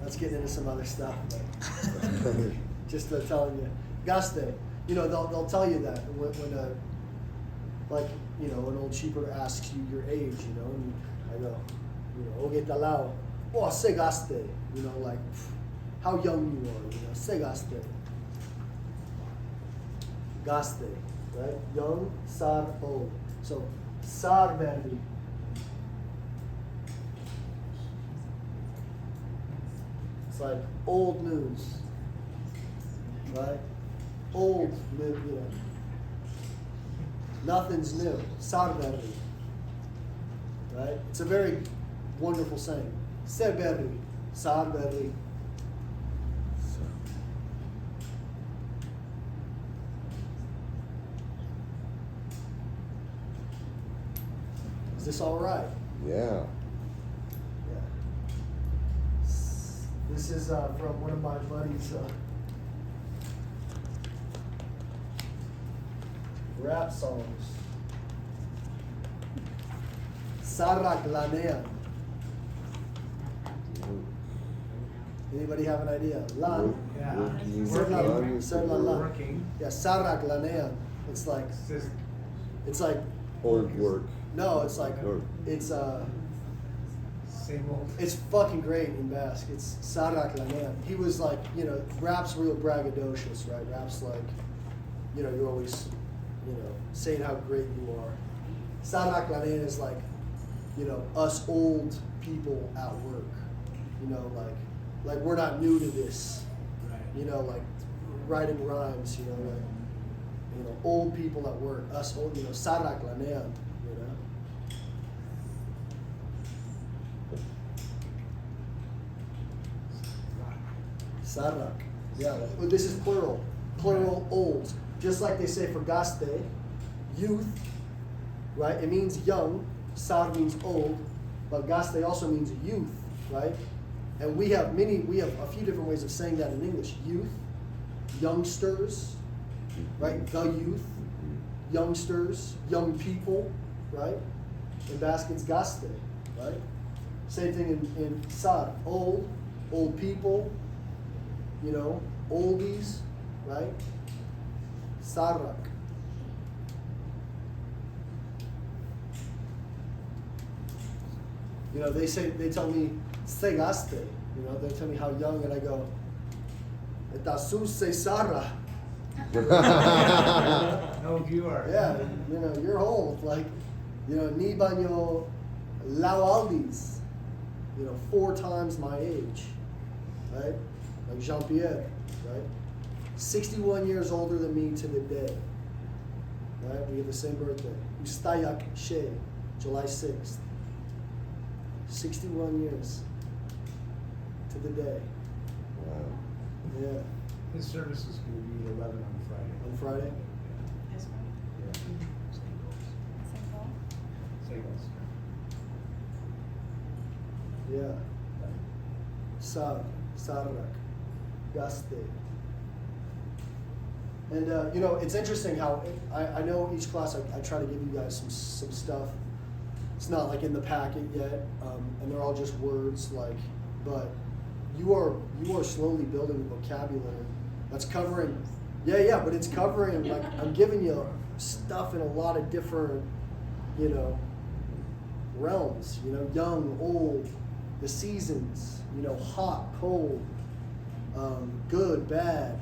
Let's get into some other stuff, but just telling you. Gaste, you know, they'll tell you that when like, you know, an old sheeper asks you your age, you know, and I go, you know, oge talao. Oh, se gaste, you know, like how young you are, you know, se gaste. Gaste, right? Young, sar, old. So, sar berri. It's like old news, right? Old news, you know. Nothing's new. Sar berri. Right? It's a very wonderful saying. Seberri, sarberri. Is this all right? Yeah. Yeah. This is from one of my buddies' rap songs. Azaroak lanean. Anybody have an idea? Lan. Yeah. Working. Working. Yeah, Azaroak lanean. It's like, Says it's like, Old work. no, it's like, Work. it's Same old. It's fucking great in Basque. It's Sarak Lanean. He was like, you know, rap's real braggadocious, right? Rap's like, you know, you're always, you know, saying how great you are. Sarak Lanean is like, you know, us old people at work. You know, like we're not new to this. Right. You know, like writing rhymes, you know, like, you know, old people at work, us old, you know, Sarak Lanean, you know. Sarak. Yeah, well, this is plural. Plural old. Just like they say for gaste, youth, right? It means young. Sar means old, but gaste also means youth, right? And we have a few different ways of saying that in English. Youth, youngsters, right? The youth, youngsters, young people, right? In Basque, it's gaste, right? Same thing in Sar, old people, you know, oldies, right? Sarak. You know, they tell me, segaste, you know, they tell me how young, and I go, etasus se Sara. No, you are. Yeah, you know, you're old, like, you know, ni baño laualdis, you know, 4 times my age, right? Like Jean-Pierre, right? 61 years older than me to the day, right? We have the same birthday. Ustayak She, July 6th. 61 years to the day. Wow. Yeah. His service is going to be 11 on Friday. On Friday? Yeah. This one? Yeah. Same goals. Yeah. Sarak, Gaste. And you know, it's interesting how I know each class I try to give you guys some stuff. It's not like in the packet yet, and they're all just words, like, but you are slowly building a vocabulary that's covering, yeah, but it's covering, like, I'm giving you stuff in a lot of different, you know, realms, you know, young, old, the seasons, you know, hot, cold, good, bad,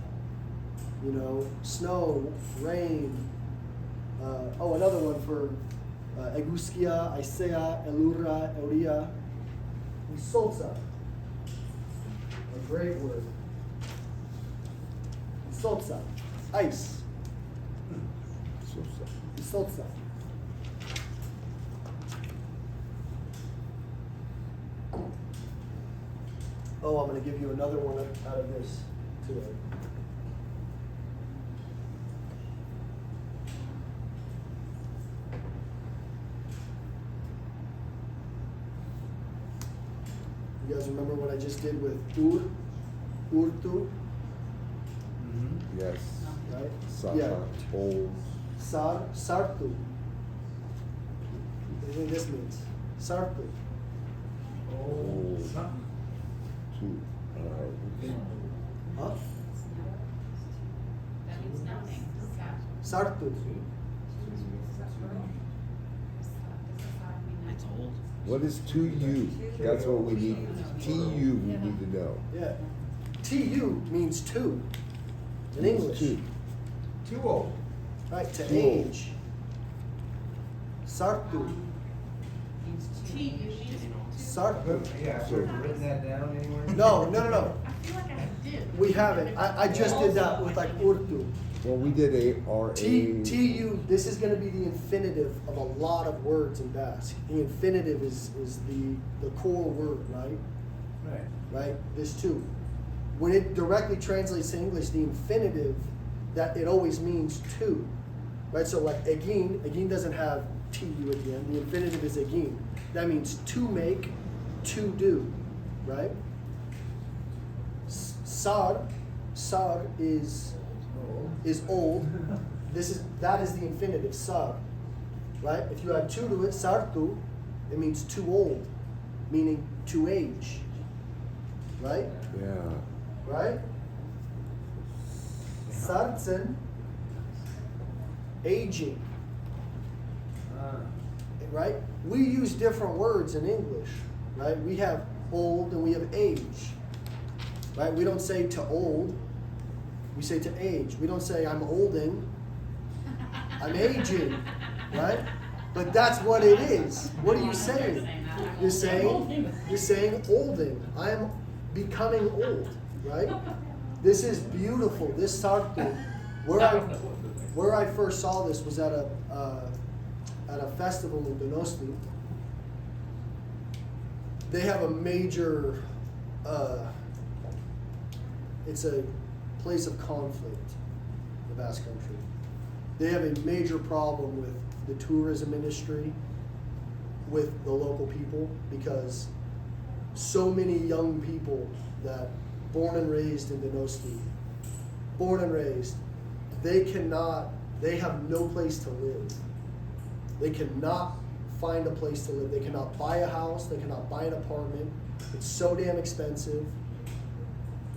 you know, snow, rain, another one for Eguskia, Aisea, Elura, Euria, Isolza. A great word. Isolza. Ice. Isolza. Oh, I'm going to give you another one out of this too. You guys remember what I just did with urtu, Mm-hmm. Yes. right? Sara, Yeah. old. Sartu. What do you think this means? Sartu. Oh, something. Two. Huh? That means nothing. Sartu. That's old. What is to you? That's what we need. TU we need to know. Yeah. Tu means two in English. Two. Too old. Right, to Too old. age. Sartu. Sartu. Yeah, so have you written that down anywhere? No. I feel like I did. We haven't. I just did that with like urtu. Well, we did Tu, this is going to be the infinitive of a lot of words in Basque. The infinitive is the core word, right? Right. Right? This too. When it directly translates to English, the infinitive, that it always means to. Right? So like egin doesn't have tu at the end. The infinitive is egin. That means to make, to do. Right? Sar is old. That is the infinitive, sar. Right? If you add tu to it, sartu, it means too old, meaning to age. Right? Yeah. Right? Sartzen, aging. Right? We use different words in English, right? We have old and we have age, right? We don't say to old, we say to age. We don't say I'm olding, I'm aging, right? But that's what it is. What are you saying? You're saying olding. I am becoming old, right? This is beautiful. This sartu, where I first saw this was at a festival in Donosti. They have a major, it's a place of conflict, the Basque Country. They have a major problem with the tourism industry, with the local people, because so many young people that born and raised in Donosti, they have no place to live. They cannot find a place to live. They cannot buy a house, they cannot buy an apartment. It's so damn expensive.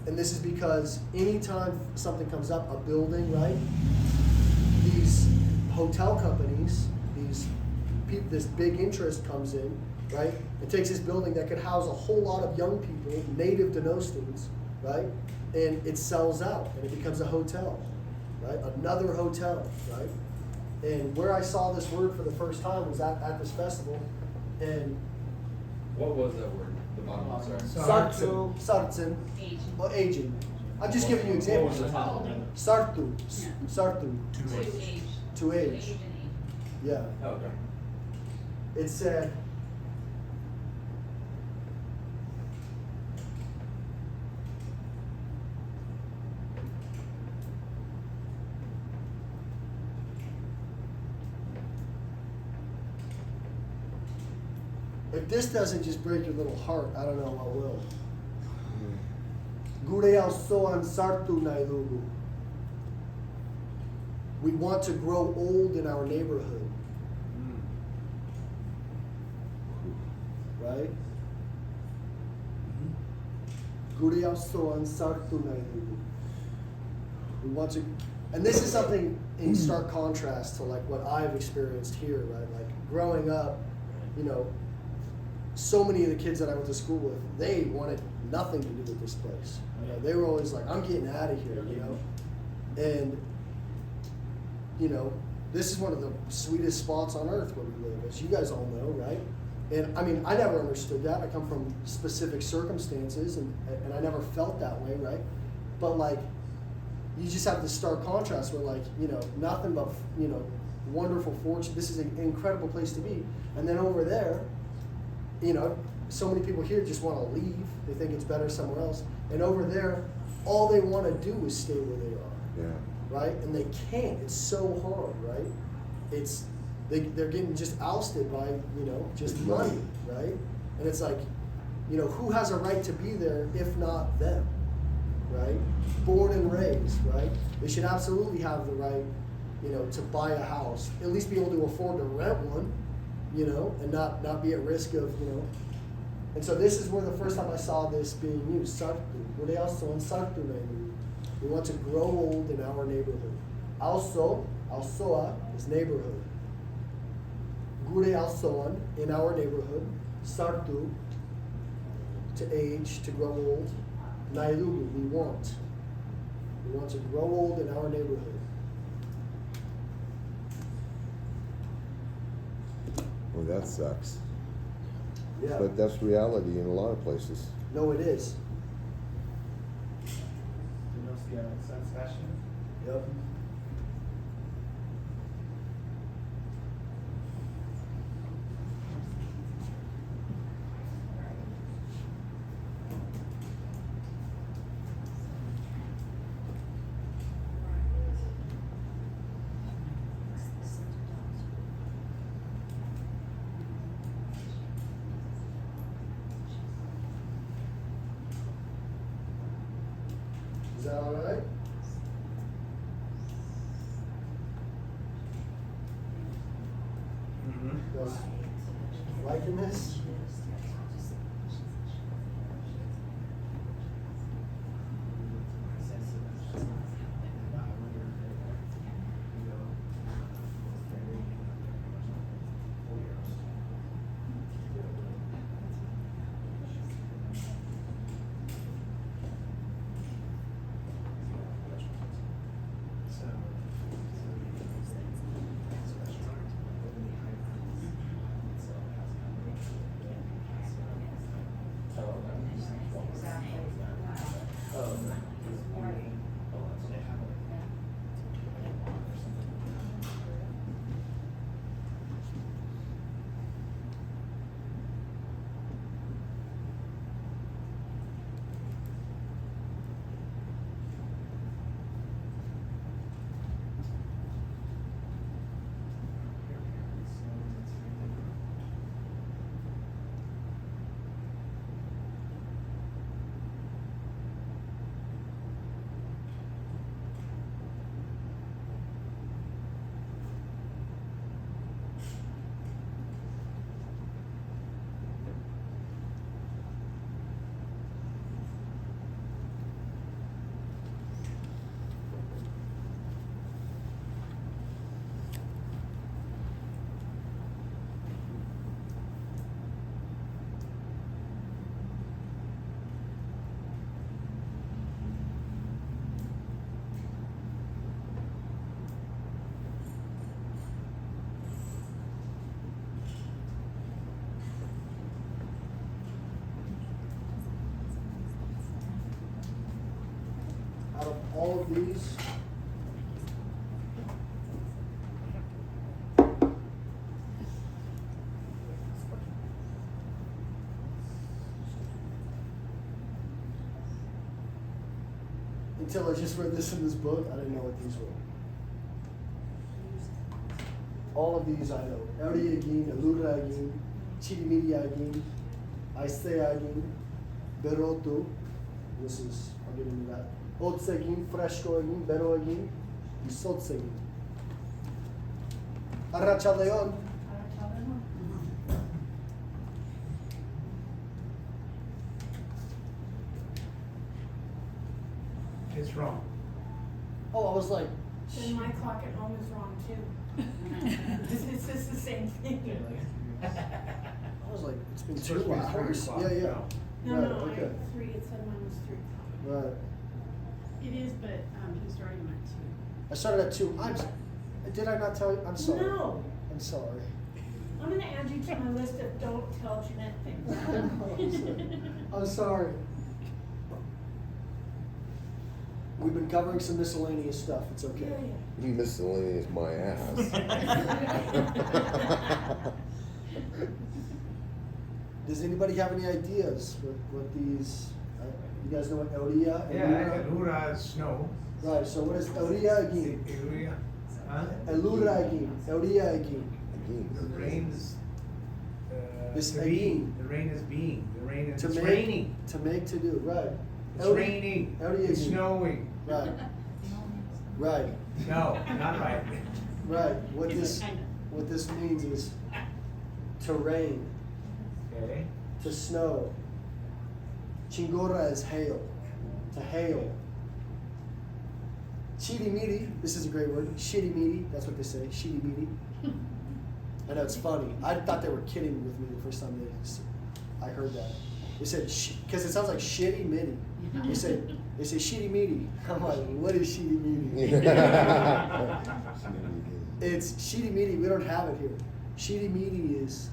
And this is because anytime something comes up, a building, right? These hotel companies, this big interest comes in, right? It takes this building that could house a whole lot of young people, native Donostans, right? And it sells out and it becomes a hotel, right? Another hotel, right? And where I saw this word for the first time was at this festival, and What was that word? The bottom one, sorry. sartsin, Aging. well, aging. I'm just giving you examples. What was the top? Sartu, Yeah. sartu, To age. to age. And age. Yeah. Oh, okay. It said, if this doesn't just break your little heart, I don't know what will. Gure alsoan sartu nailugu. We want to grow old in our neighborhood. Right? Gure alsoan sartu nailugu. We want to, and this is something in stark contrast to like what I've experienced here, right? Like growing up, you know, so many of the kids that I went to school with, they wanted nothing to do with this place. You know, they were always like, I'm getting out of here, you know? And, you know, this is one of the sweetest spots on earth where we live, as you guys all know, right? And I mean, I never understood that. I come from specific circumstances and I never felt that way, right? But like, you just have this stark contrast where like, you know, nothing but, you know, wonderful fortune. This is an incredible place to be. And then over there, you know, so many people here just want to leave. They think it's better somewhere else. And over there, all they want to do is stay where they are. Yeah. Right? And they can't. It's so hard, right? They're getting just ousted by, you know, just money, right? And it's like, you know, who has a right to be there if not them, right? Born and raised, right? They should absolutely have the right, you know, to buy a house, at least be able to afford to rent one, you know, and not be at risk of, you know. And so this is where the first time I saw this being used, sartu. Gure alsoan sartu nailugu. We want to grow old in our neighborhood. Alsoa is neighborhood. Gure alsoan, in our neighborhood. Sartu, to age, to grow old. Nailugu, we want. We want to grow old in our neighborhood. Well, that sucks. Yeah. But that's reality in a lot of places. No, it is. Sense fashion. Yep. Is that all right? Guys liking this? Oh, Right. Out of all of these, until I just read this in this book, I didn't know what these were. All of these I know. Euri agin, Alura agin, Chirimiri agin, Aise agin, Berotu. This is, I'll get into that. Otsegin, Fresco agin, Bero agin, Isotsegin. Arrachaleon. It's wrong. Oh, I was like, Then my clock at home is wrong too. It's just the same thing. I was like, it's been It's supposed 2 to be 3 hours. o'clock. Yeah, yeah. No, Right, no, okay. it said mine was 3 o'clock. Right. It is, but, he started at 2. I started at 2. Did I not tell you? I'm sorry. No, I'm sorry. I'm gonna add you to my list of don't tell Jeanette things. I'm sorry. We've been covering some miscellaneous stuff. It's okay. Yeah, yeah. Miscellaneous my ass. Does anybody have any ideas what these? You guys know what Euria and Yeah, Elura? Elura is snow. Right. So what is Euria again? Elura, huh? Elura again. Euria again. The rain is, This to again. be. The rain is being. The rain is, To it's make, raining. To make, to do. Right. It's Euria- raining. Euria It's again. snowing. Right. Right. No, not right. Right. What It's this like kinda. what this means is to rain, Okay. to snow. Chingora is hail, to hail. Chirimiri, this is a great word. Shirimiri, that's what they say. Shirimiri. I know it's funny. I thought they were kidding with me the first time I heard that. They said because it sounds like shitty midi. They say shitty midi. I'm like, what is shitty midi? It's shitty midi. We don't have it here. Shitty midi is.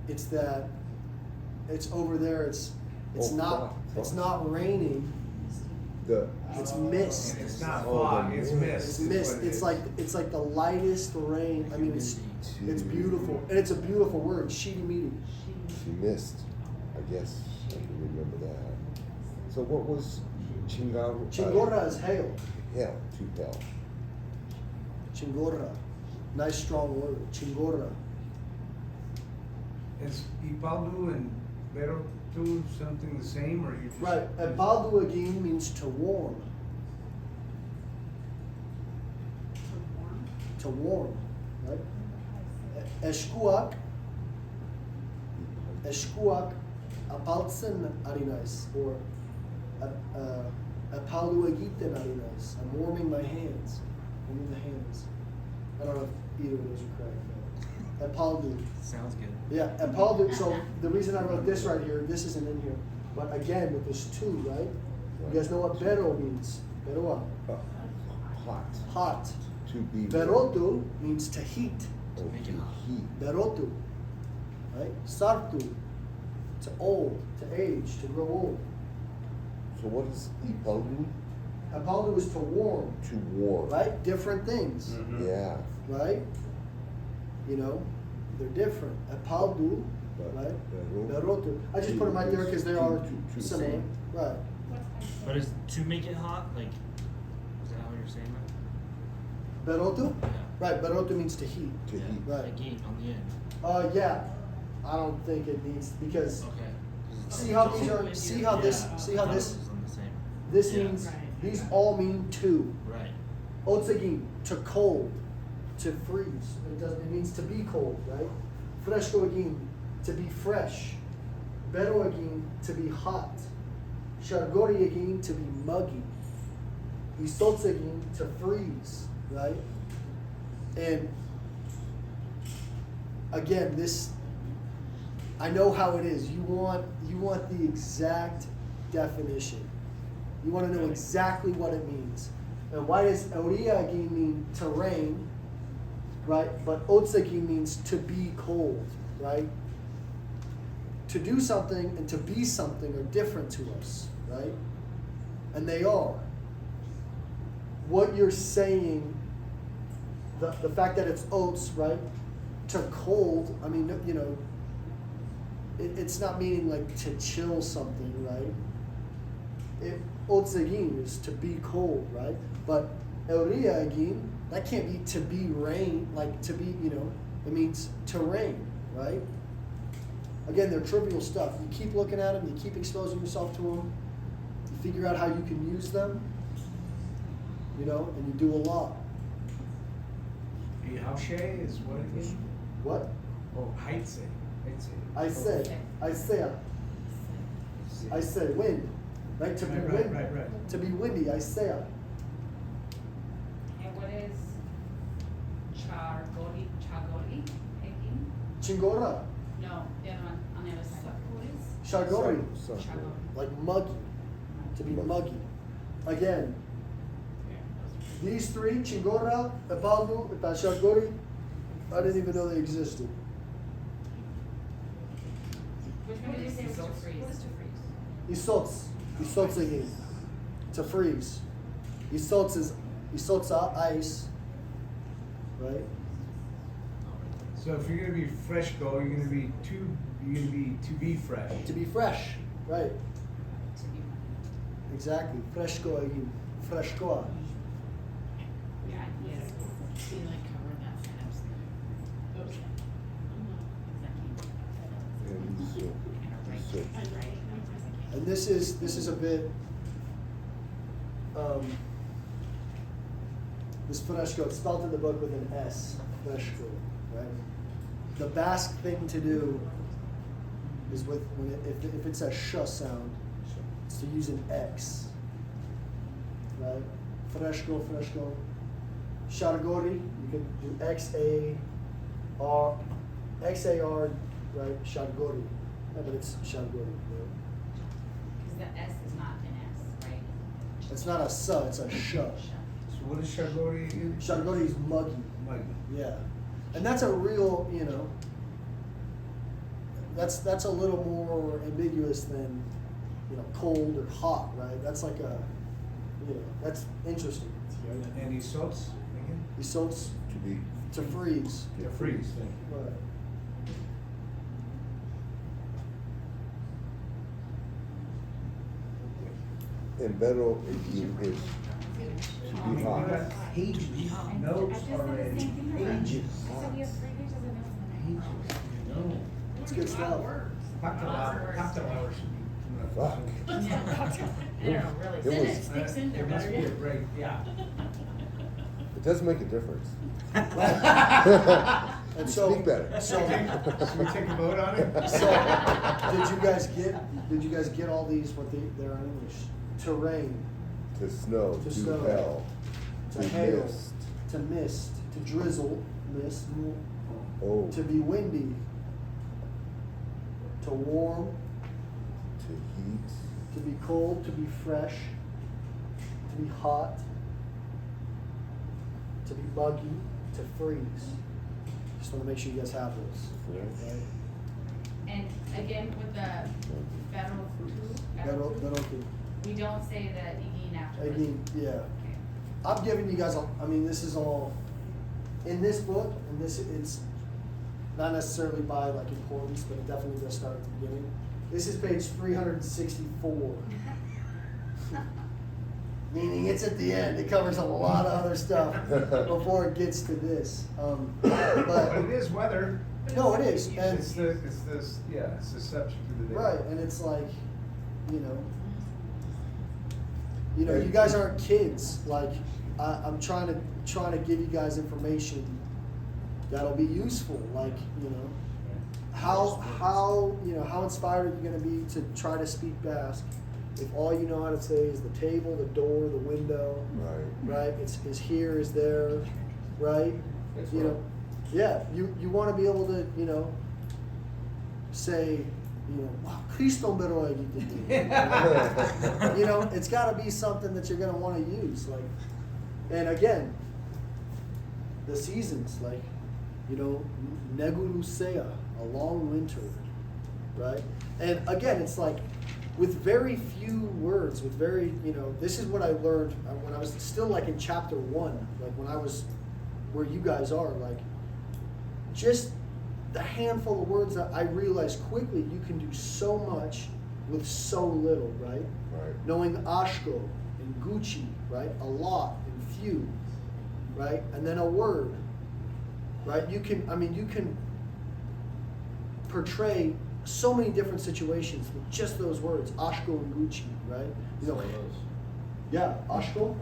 It's that. It's over there. It's not raining. It's mist. And it's not Oh, fog, the it's mist. mist. It's is mist. what it It's is. like the lightest rain. I mean, it's beautiful, and it's a beautiful word. Shitty midi. She missed. I guess I can remember that. So what was Chingara? Chingorra is hail. Hell, to hell. Chingorra. Nice strong word. Chingorra. Is Ipaldu and Berotu something the same, or you just? Right. Ebaldu again means to warm. To warm. Right? Eskuak. Eskuak. Apaltsen arinais. Or Epaldu agiten arinais. I'm warming my hands. Warming the hands. I don't know if either of those are correct. But Epaldu. Sounds good. Yeah, Epaldu. So the reason I wrote this right here, this isn't in here. But again, with this two, right? You guys know what bero means? Beroa. Hot. Hot. To be. Berotu means to heat. Oh, to heat. Berotu. Right? Sartu. To old, to age, to grow old. So So what is ipaldu? Apaldu is to warm, To warm. right? Different things, Mhm. Yeah. right? You know, they're different. Apaldu, But right? berotu Berotu. I just put them right there because they are to similar, same. right? But is to make it hot, like, is that how you're saying that? Berotu, Yeah. right? Berotu means to heat. To heat. Right. Like heat on the end. Yeah. I don't think it needs because Okay. 'Cause it's see how all- these are. See how this. Yeah, See how I thought this. it was on the same. This Yeah. means. Right. These all mean to. Right. Otsagin, to cold, to freeze. It doesn't. It means to be cold, right? Freshkoagin, to be fresh. Beroagin, to be hot. Shargoriagin, to be muggy. Isotsagin, to freeze, right? And again, this. I know how it is. You want the exact definition. You want to know exactly what it means. And why does Oriagin mean to rain, right? But Otsagin means to be cold, right? To do something and to be something are different to us, right? And they are. What you're saying, the fact that it's oats, right? To cold, I mean, you know, it's not meaning like to chill something, right? Otsagin is to be cold, right? But Euriagin, that can't be to be rain, like to be, you know, it means to rain, right? Again, they're trivial stuff. You keep looking at them, you keep exposing yourself to them, you figure out how you can use them, you know, and you do a lot. Haushe is what again? What? Oh, Heitze. I say wind, right? To be wind, Right. to be windy, I say. And what is chagori, again? Chingora, No, the other one, on the other side. shagori, Sun- sun- like muggy, to be muggy. Again, these three, Chingora, Epaldu, and Shagori, I didn't even know they existed. Which one did you say was to freeze? What is to freeze? Isots again, to freeze. Isotsa, ice, right? So if you're gonna be fresco, you're gonna be to be fresh. To be fresh, right? To be. Exactly, fresco again, frescoa. Yeah, yes. See, like, cover that side up. Oops. And so, so And this is a bit, this fresco, it's spelled in the book with an S, fresco, right? The Basque thing to do is with, if it's a sh sound, it's to use an X, right? Fresco. Shargori, you can do X-A-R, right? Shargori, yeah, but it's Shargori, right? Because the S is not an S, right? It's not a su, it's a sh. So what is shagori again? Shargori is muggy, Muggy. yeah. And that's a real, you know, that's a little more ambiguous than, you know, cold or hot, right? That's like a, you know, that's interesting. Right? And isots again? Isots, to be. to freeze. To freeze. Thank you. Right. And bero again is to be hot. Pages, notes already, pages. No. It's good stuff. Cocktail should be. Fuck. I don't know, really. It Then was- it sticks in there, It must be a better. break, yeah. It does make a difference. And You so, speak better. so, Should we take a vote on it? so, did you guys get all these, what they're in English? Terrain, To snow, To to snow. hail, to hail, mist. to mist, to drizzle, mist, Oh, to be windy, to warm, to heat. to be cold, to be fresh, to be hot, to be muggy, to freeze. Just want to make sure you guys have those. Fresh. Right? And again, with the federal two. That'll do. We don't say the igin I afterwards. mean, yeah. Okay. I'm giving you guys, I mean, this is all in this book, and this, it's not necessarily by like importance, but it definitely does start at the beginning. This is page 364. Meaning it's at the end, it covers a lot of other stuff before it gets to this. But But, it is weather. no, it is, and, It's this, yeah, it's the subject of the day. right, and it's like, you know, you guys aren't kids. Like, I'm trying to give you guys information that'll be useful. Like, how inspired are you going to be to try to speak Basque if all you know how to say is the table, the door, the window, Right. right? It's is here, is there, right? That's You right. know, yeah. You want to be able to say, wow, Christon beroi gittin. It's got to be something that you're going to want to use. Like, and again, the seasons, like, Negulusea, a long winter, right? And again, it's like, with very few words, with very, this is what I learned when I was still like in chapter 1, like when I was where you guys are, like, just the handful of words that I realized quickly you can do so much with so little, right? Right. Knowing ashko and gucci, right? A lot and few, right? And then a word, right? You can portray so many different situations with just those words, ashko and gucci, right? Yeah, ashko.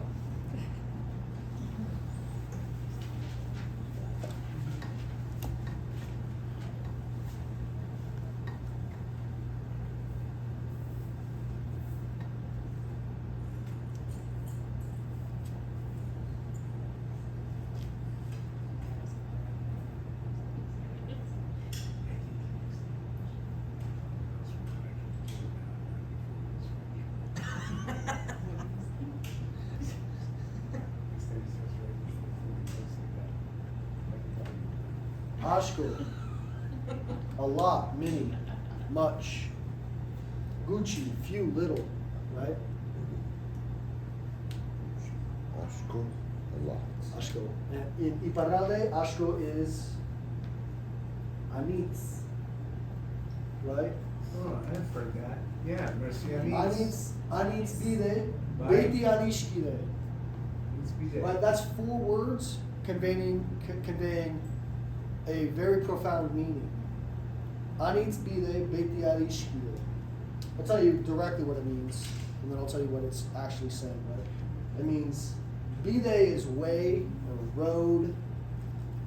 Ashko, a lot, many, much. Gucci, few, little, right? Ashko, a lot. Ashko. And in Iparralde, Ashko is anitz, right? Oh, I've heard that. Yeah, Mercianis. Anitz bide, Right. beiti anishkide. Needs to be there. Right, that's 4 words conveying a very profound meaning. Anitz bide, beiti anishkide. I'll tell you directly what it means, and then I'll tell you what it's actually saying, right? It means, bide is way or road,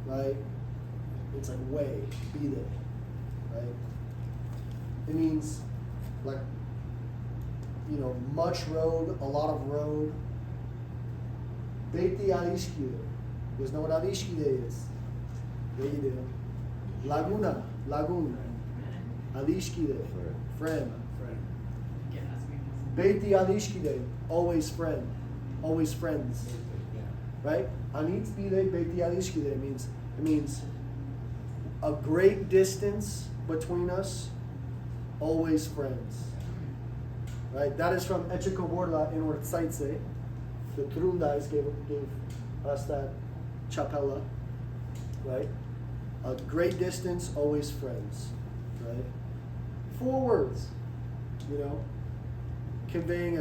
right? It's like way, bide, right? It means like, much road, a lot of road. Beiti alishkide. You guys know what alishkide is? Yeah, you do. Laguna, lagoon. Alishkide, friend. Beiti alishkide, always friend, always friends. Right? Anitz bide beiti alishkide means a great distance between us, always friends. Right? That is from Echeko Borla in Ortsaitse. The Trundais gave us that chapella. Right? A great distance, always friends. Right? 4 words, conveying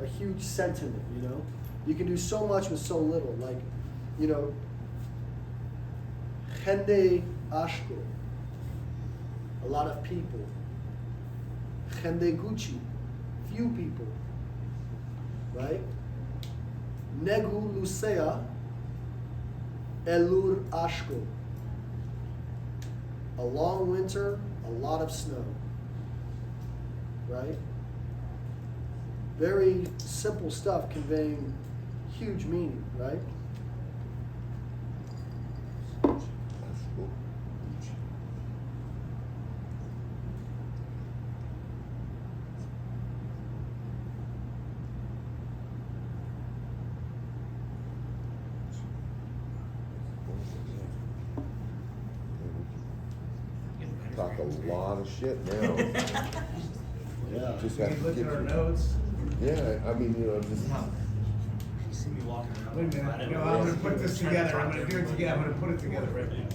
a huge sentiment, You can do so much with so little. Like, gente ashko, a lot of people. Gente gucci, few people. Right? Negu lusea, elur ashko. A long winter, a lot of snow. Right? Very simple stuff conveying huge meaning, right? Ashko, Gucci. Talk a lot of shit now. Yeah. Just We have can to look get at our you. notes. Yeah, I mean, just. You see me walking around. Wait a minute, no, I'm gonna put this together, I'm gonna do it together, I'm gonna put it together right now.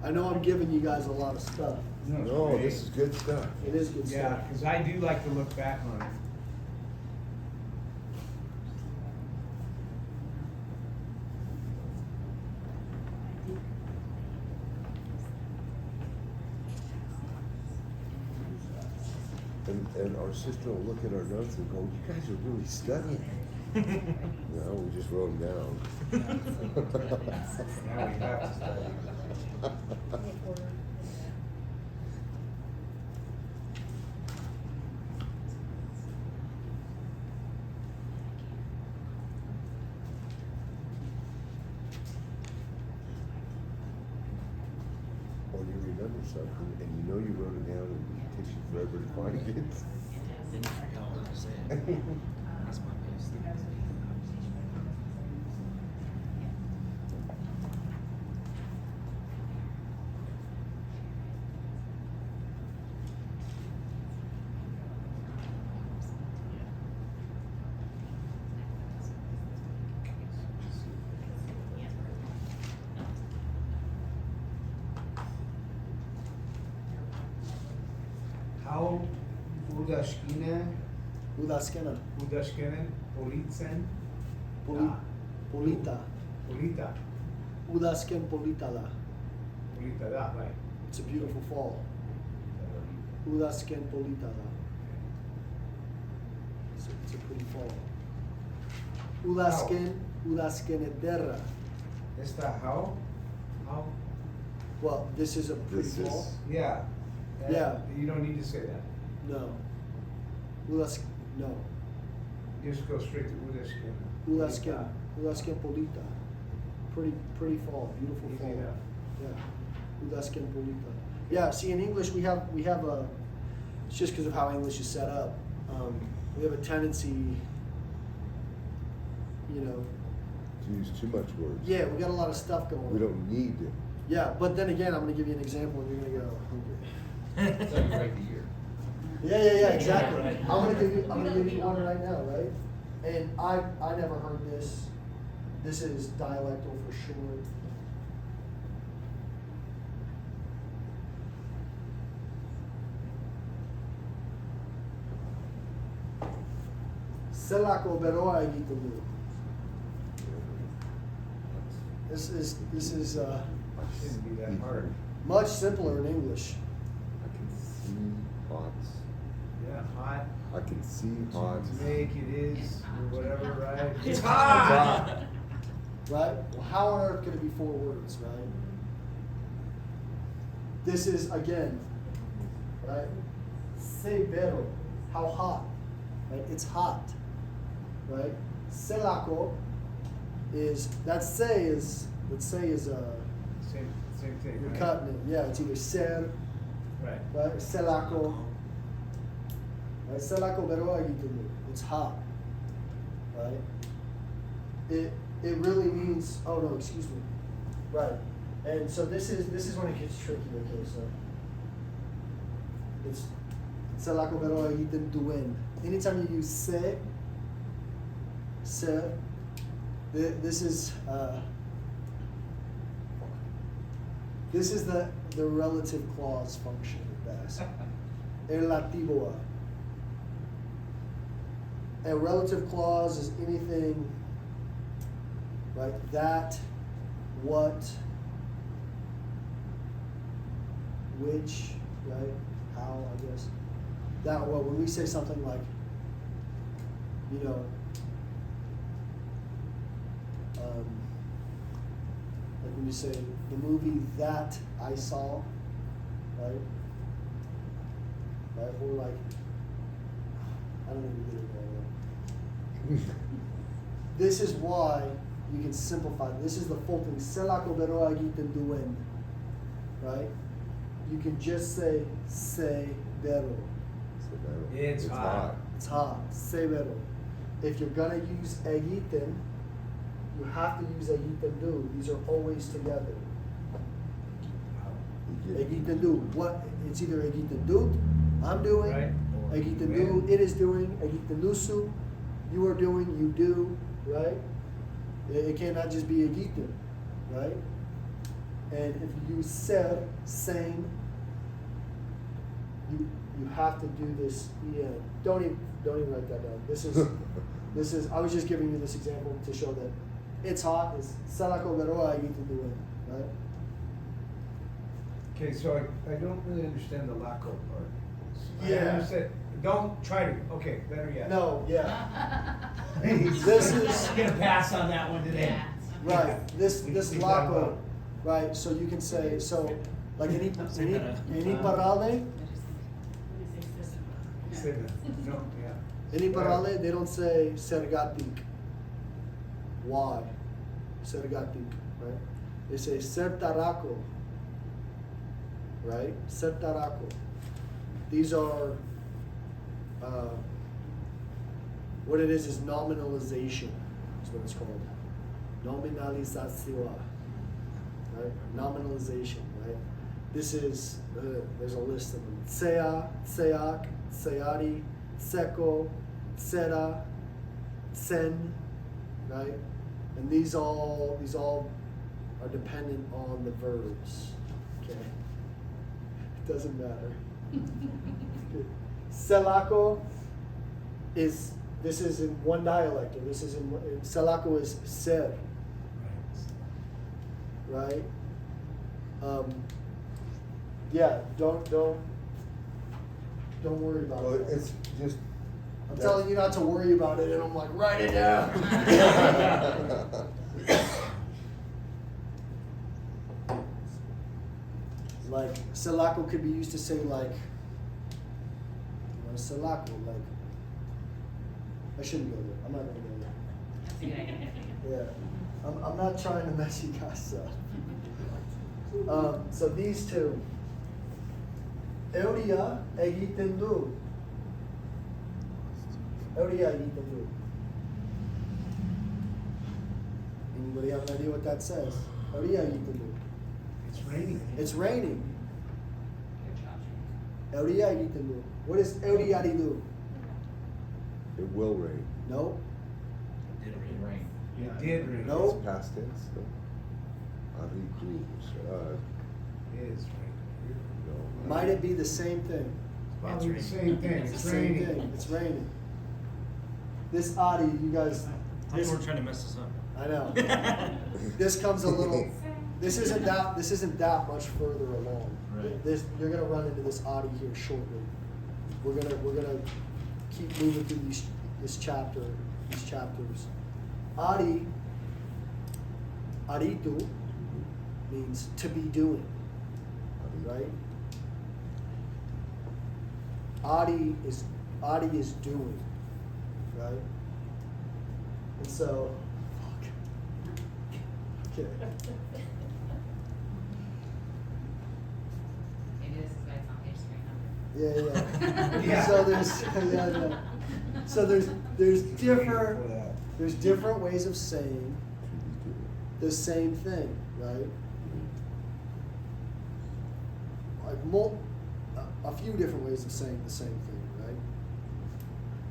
I know I'm giving you guys a lot of stuff. No, great. this is good stuff. It is good Yeah, stuff. cause I do like to look back on it. And our sister will look at our notes and go, "You guys are really studying." No, we just wrote them down. Now we have to study. Or you remember something and you know you wrote it down and it takes you forever to find it. Then you forget what to say. That's my biggest thing. How udashkine, Udaskena. udashkinen, politsen, Polita. polita, Udasken politala. polita, that, right? It's a beautiful fall. Udasken politala. It's a pretty fall. Udaskenetera. Esta how? How? Well, this is a pretty This is- fall. Yeah. Yeah. You don't need to say that. No. No. Just go straight to udashkin. Udasken polita. Pretty fall, beautiful Easy fall. enough. Yeah. Udasken polita. Yeah, see in English we have a, it's just because of how English is set up. We have a tendency, To use too much words. yeah, we got a lot of stuff going on. We don't need to. Yeah, but then again, I'm gonna give you an example and you're gonna go, okay. So you write the year. Yeah, exactly. I'm gonna give you one right now, right? And I never heard this. This is dialectal for sure. Selako beroa egiten du. This is Shouldn't be that hard. much simpler in English. I can see hots. Yeah, hot. I can see hots. To make it is, or whatever, right? It's hot! Right? Well, how on earth could it be 4 words, right? This is, again, right? Severo, how hot, right? It's hot, right? Selako is, let's say is Same thing, you're right? cutting it. Yeah, it's either ser, Right. right? Selako, right? Selako beroa egiten du. It's hot, right? It really means, oh no, excuse me. Right. And so this is when it gets tricky, okay, so it's selako beroa egiten duen. Anytime you use se, this is the relative clause function of Basque. Relativo. A relative clause is anything, right? That, what, which, right? How, I guess. That, well, when we say something like, like when you say the movie that I saw, right? Right? Or like, I don't even get it very well. This is why you can simplify. This is the full thing. Selako beroa egiten duen, right? You can just say bero. It's hot. It's hot. Severo. If you're gonna use egiten, you have to use egiten du. These are always together. Egiten du. What? It's either egiten du I'm doing. Right. Or Egiten when. du, it is doing. Egiten dusu, you are doing, you do, right? It cannot just be egiten, right? And if you use ser, same, you have to do this. Yeah, don't even write that down. This is. I was just giving you this example to show that it's hot. Is salako veroa egiten duen, right? Okay, so I don't really understand the lako part. I Yeah. understand. Don't try to, okay, better yet. No, yeah, This This is- Gonna pass on that one today. Yeah. right. This We lako, got right? So you can say so. Like any parale, Say that. No, yeah. any parale, they don't say sergatik. Why? Sergatik, right? They say sertarako, right? Sertarako. These are, what it is nominalization, is what it's called. Nominalización, right? Nominalization, right? This is, there's a list of them. Tsea, tseak, tseari, tseko, tsera, tsen, right? And these all are dependent on the verbs, okay? It doesn't matter. Selako this is in one dialect, or this is in, selako is ser, right? Yeah, don't worry about Well, it. it's just. I'm telling you not to worry about it, and I'm like, write it down. Like, selako could be used to say like, selako, like, I shouldn't go there, I'm not gonna go there. That's a good idea. Yeah, I'm not trying to mess you guys up. So these two, euria egiten du. Euria egiten du. Anybody have an idea what that says? Euria egiten du. It's raining. It's raining. Good job. Euria egiten du. What is euria do? It will rain. No, Did it It rain. It did rain. No. It's past tense, though. Ariku, It is raining. no. might it be the same thing? Probably the same thing, It's it's the same raining. thing. It's raining. This Adi, you guys. I thought you were trying to mess us up. I know. This comes a little. This isn't that much further along. Right. This you're gonna run into this Adi here shortly. We're gonna keep moving through these chapters. Adi, aritu means to be doing, right? Adi is doing, right? And so, okay. Maybe this is why it's on page 300. Yeah. So there's different ways of saying the same thing, right? Like a few different ways of saying the same thing,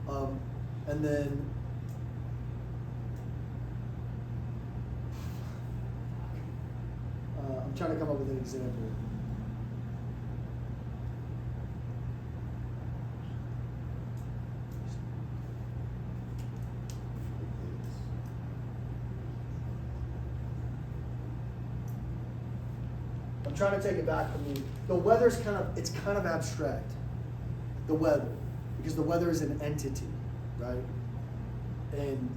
right? And then I'm trying to come up with an example. I'm trying to take it back from you. The weather's kind of abstract. The weather, because the weather is an entity, right? And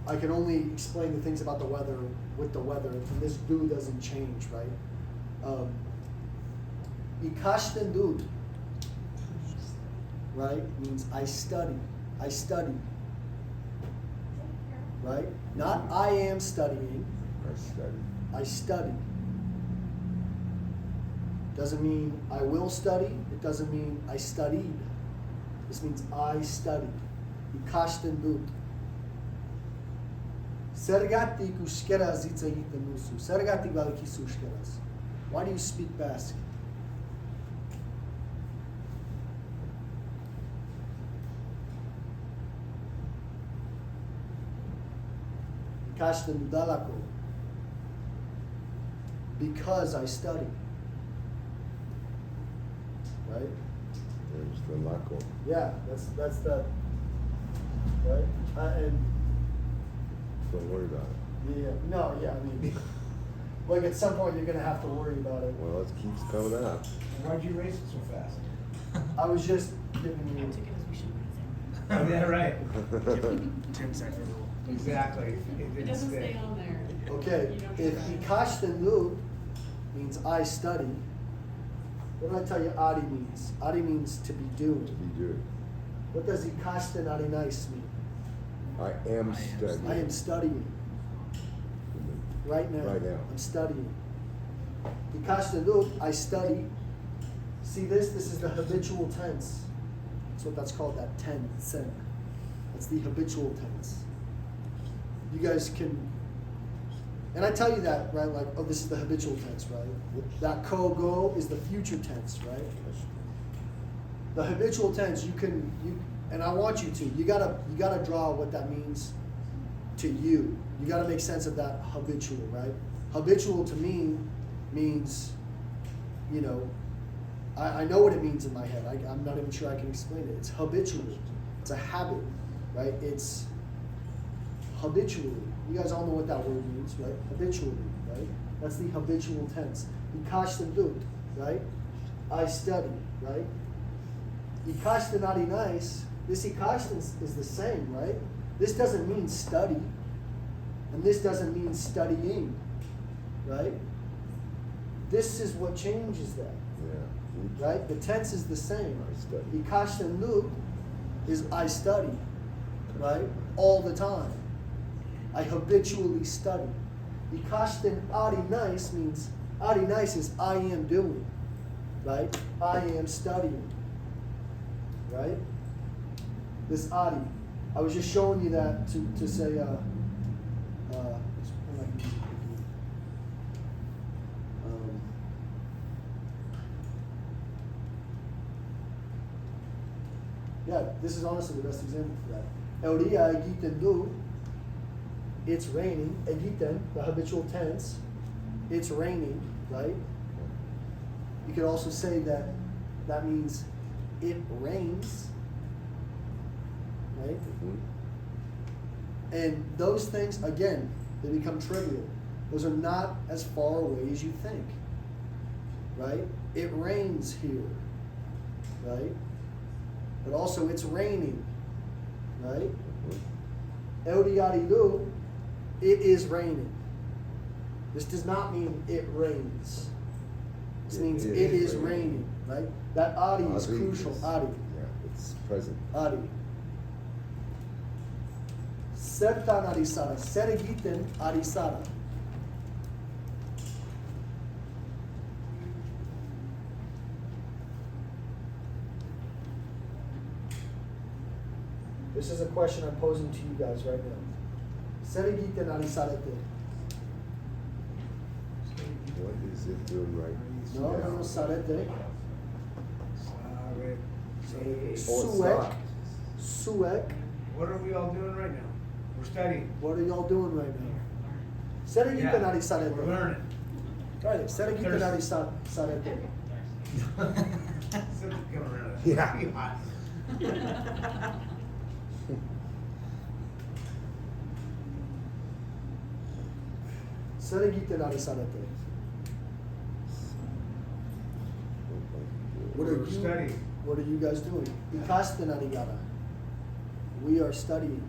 I can only explain the things about the weather with the weather, and this do doesn't change, right? Ikashten dud, right? Means I study. I study. Right? Not I am studying. I study. I study. Doesn't mean I will study. It doesn't mean I studied. This means I study. Ikashten dud. Sergatik euskaraz hitz egiten duzu. Sergatik badakizu euskaraz. Why do you speak Basque? ikasten delako. Because I study. Right? There's the lako. Yeah, that's the, right? And Don't worry about it. yeah, no, yeah, I mean, like at some point you're gonna have to worry about it. Well, it keeps coming up. Why'd you race it so fast? I was just giving I you. took it as we should raise Oh, yeah, right. 10-second rule. Exactly. it. It doesn't stay on there. Okay, You don't if get that. ikasten lu means I study, what did I tell you Adi means? Adi means to be To doing. be doing. What does ikasten adinais mean? I am studying. I am studying right now. Right now. I'm studying. Ikasten lu, I study. See this? This is the habitual tense. That's what that's called, that tense. That's the habitual tense. You guys can, and I tell you that, right? Like, oh, this is the habitual tense, right? That ko go is the future tense, right? The habitual tense, and I want you to. You gotta draw what that means to you. You gotta make sense of that habitual, right? Habitual to me means, you know, I know what it means in my head. I'm not even sure I can explain it. It's habitual. It's a habit, right? It's habitually. You guys all know what that word means, right? Habitually, right? That's the habitual tense. Ikasten dut, right? I study, right? Ikasten adinais, this ikasten is the same, right? This doesn't mean study, and this doesn't mean studying, right? This is what changes that, Yeah. right? The tense is the same. I study. Ikasten lut is I study, right? All the time. I habitually study. Ikasten adinais means, adinais is I am doing, right? I am studying, right? This adi. I was just showing you that to say, yeah, this is honestly the best example for that. Euria egiten du, it's raining. Egiten, the habitual tense, it's raining, right? You could also say that means it rains, right? Mhm. And those things, again, they become trivial. Those are not as far away as you think, right? It rains here, right? But also it's raining, right? Eodiadidu, it is raining. This does not mean it rains. This means it is raining, right? That adi is Adi crucial. is- Adi. Yeah, it's present. Adi. Sertan arisara. Serigiten arisara. This is a question I'm posing to you guys right now. Serigiten arisarete. What is it doing right No, now? no, sarete. Sorry. Suek. Suek. What are we all doing right now? We're studying. What are y'all doing right now? Serigiten arisarete. We're learning. Right, serigiten arisarete. Something's coming around. Yeah. Serigiten arisarete. What are We're you? studying. What are you guys doing? Ikasten arigara. We are studying.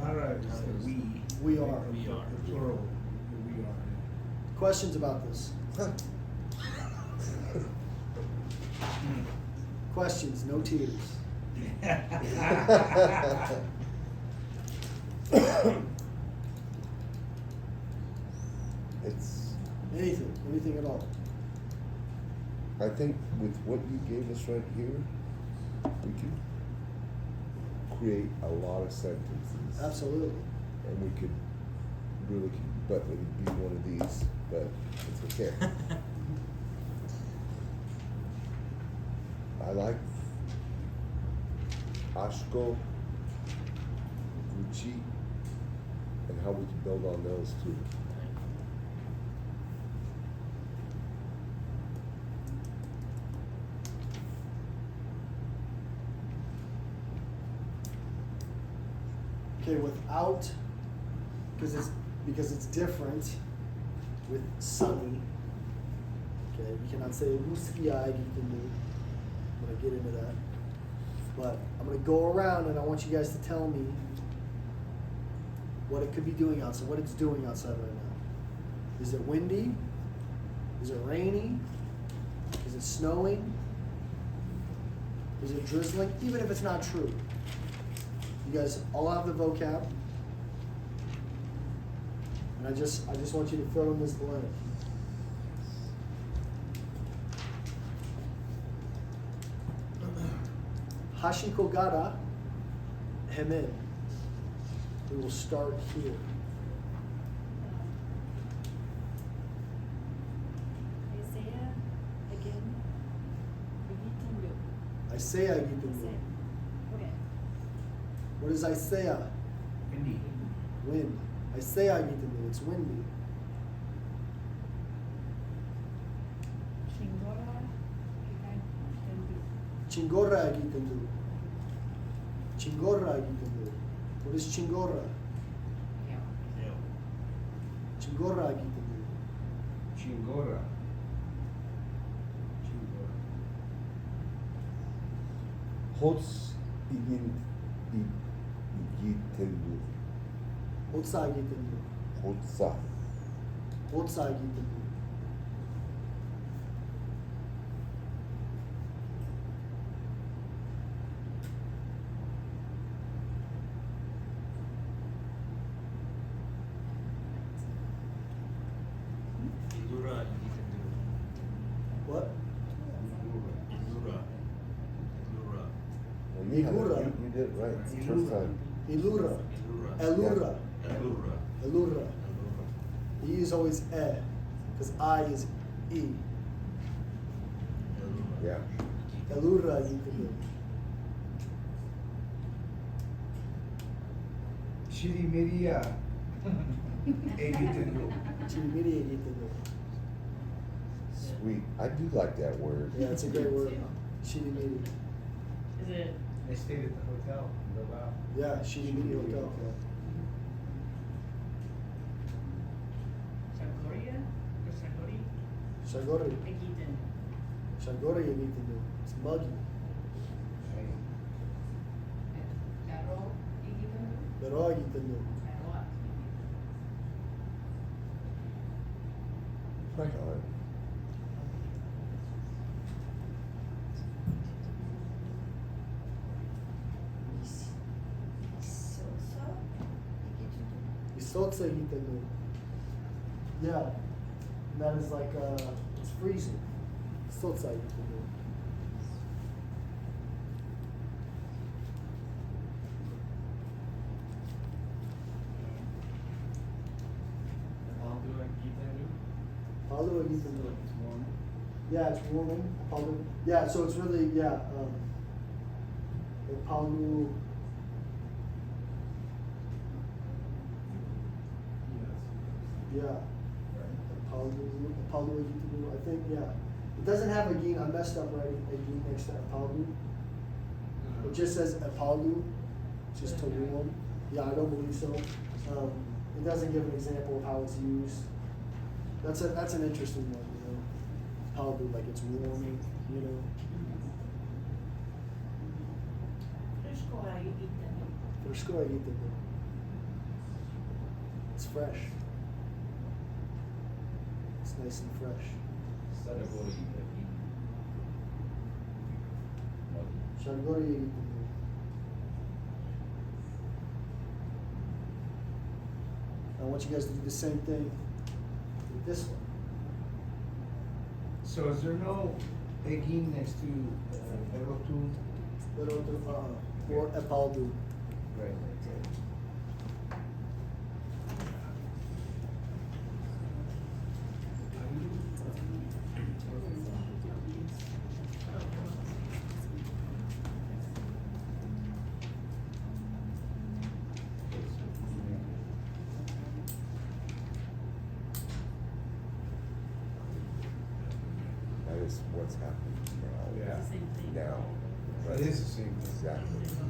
Ara is the we. We are. We are. The plural, the we are. Questions about this? Questions, no tears. It's, Anything at all. I think with what you gave us right here, we could create a lot of sentences. Absolutely. And we could really, but it would be one of these, but it's okay. I like Ashko, Gucci, and how we can build on those too. Okay, without, because it's different with sunny. Okay, you cannot say Euskara Klaseetara. I'm gonna get into that, but I'm gonna go around and I want you guys to tell me what it could be doing outside, what it's doing outside right now. Is it windy? Is it rainy? Is it snowing? Is it drizzling? Even if it's not true. You guys all have the vocab. And I just want you to fill in this blank. Hashiko gara hemen. We will start here. Isaiah, again, Isaiah Yitundu. Okay. What is Isaiah? Windy. Wind. Isaiah Yitundu. It's windy. Chingorra Yitundu. Chingorra Yitundu. What is Chingorra? Chingorra Yitundu. Chingora. Hots igitendu. Otsa Yitundu. Hotsa. Otsa Yitundu. Ardura, you can do. What? Ardura. Ardura. Well, you, had it. Igura. You did it right. It's the first Igura. time. Ilura. Ardura. Elura. Ardura. Elura. Ardura. The E is always E, because I is E. Yeah. Elura Yitundu. Chirimiria. Egitendu. Chirimiri Yitundu. Sweet. I do like that word. Yeah, it's a great word. Chirimiri. Is it? They stayed at the hotel in Bilbao. Yeah, Chirimiri Hotel. Shagoria or Shagori? Shagori. Egiten. Shagori Yitundu. It's muggy. Garo, igiten, Pero Yitundu. Azaroak. Right on. Isotsa Yitundu. Yeah. And that is like, it's freezing. Isotsa Yitundu. Palu Yitundu. Yeah, it's warming. Palu. Yeah, so it's really, yeah, Palu. Yeah. Palu Yitundu, I think, yeah. It doesn't have a yin, I messed up writing a yin next to Palu. It just says Palu, just to warm. Yeah, I don't believe so. It doesn't give an example of how it's used. That's an interesting one, you know. Palu, like it's warming, you know. Fresco Yitundu. fresh. It's nice and fresh. Shargori. I want you guys to do the same thing with this one. So is there no egin next to erotu? Or epaldu. Right. That is what's happening now. Yeah. Same thing. Now. It is the same thing. Exactly.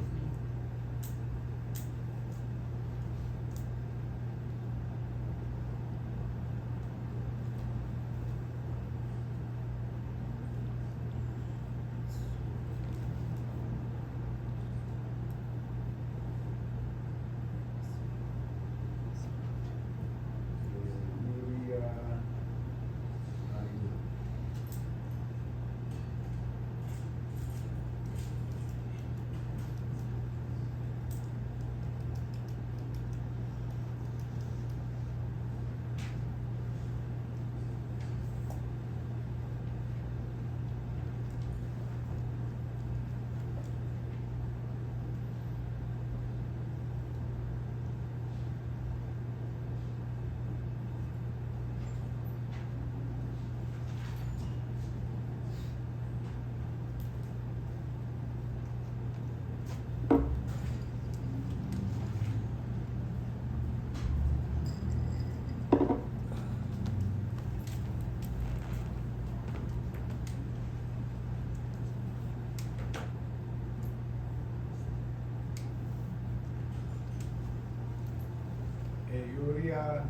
Euria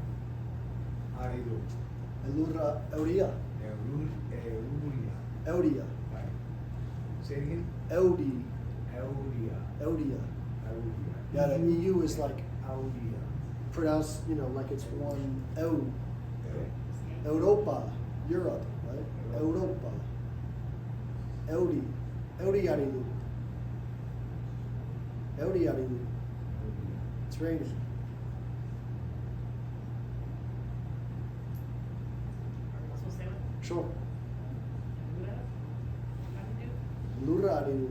aridu. Elura, Euria. Euria. Euria. Right. Say it again. Eudi. Euria. Eudia. Euria. Yeah, the EU is like Euria. pronounced, like it's one Eu. Yeah. Europa, Europe, right? Europa. Eudi. Eudiaridu. Eudiaridu. It's raining. Are we supposed to say what? Sure. Lura? How do you do? Luraridu.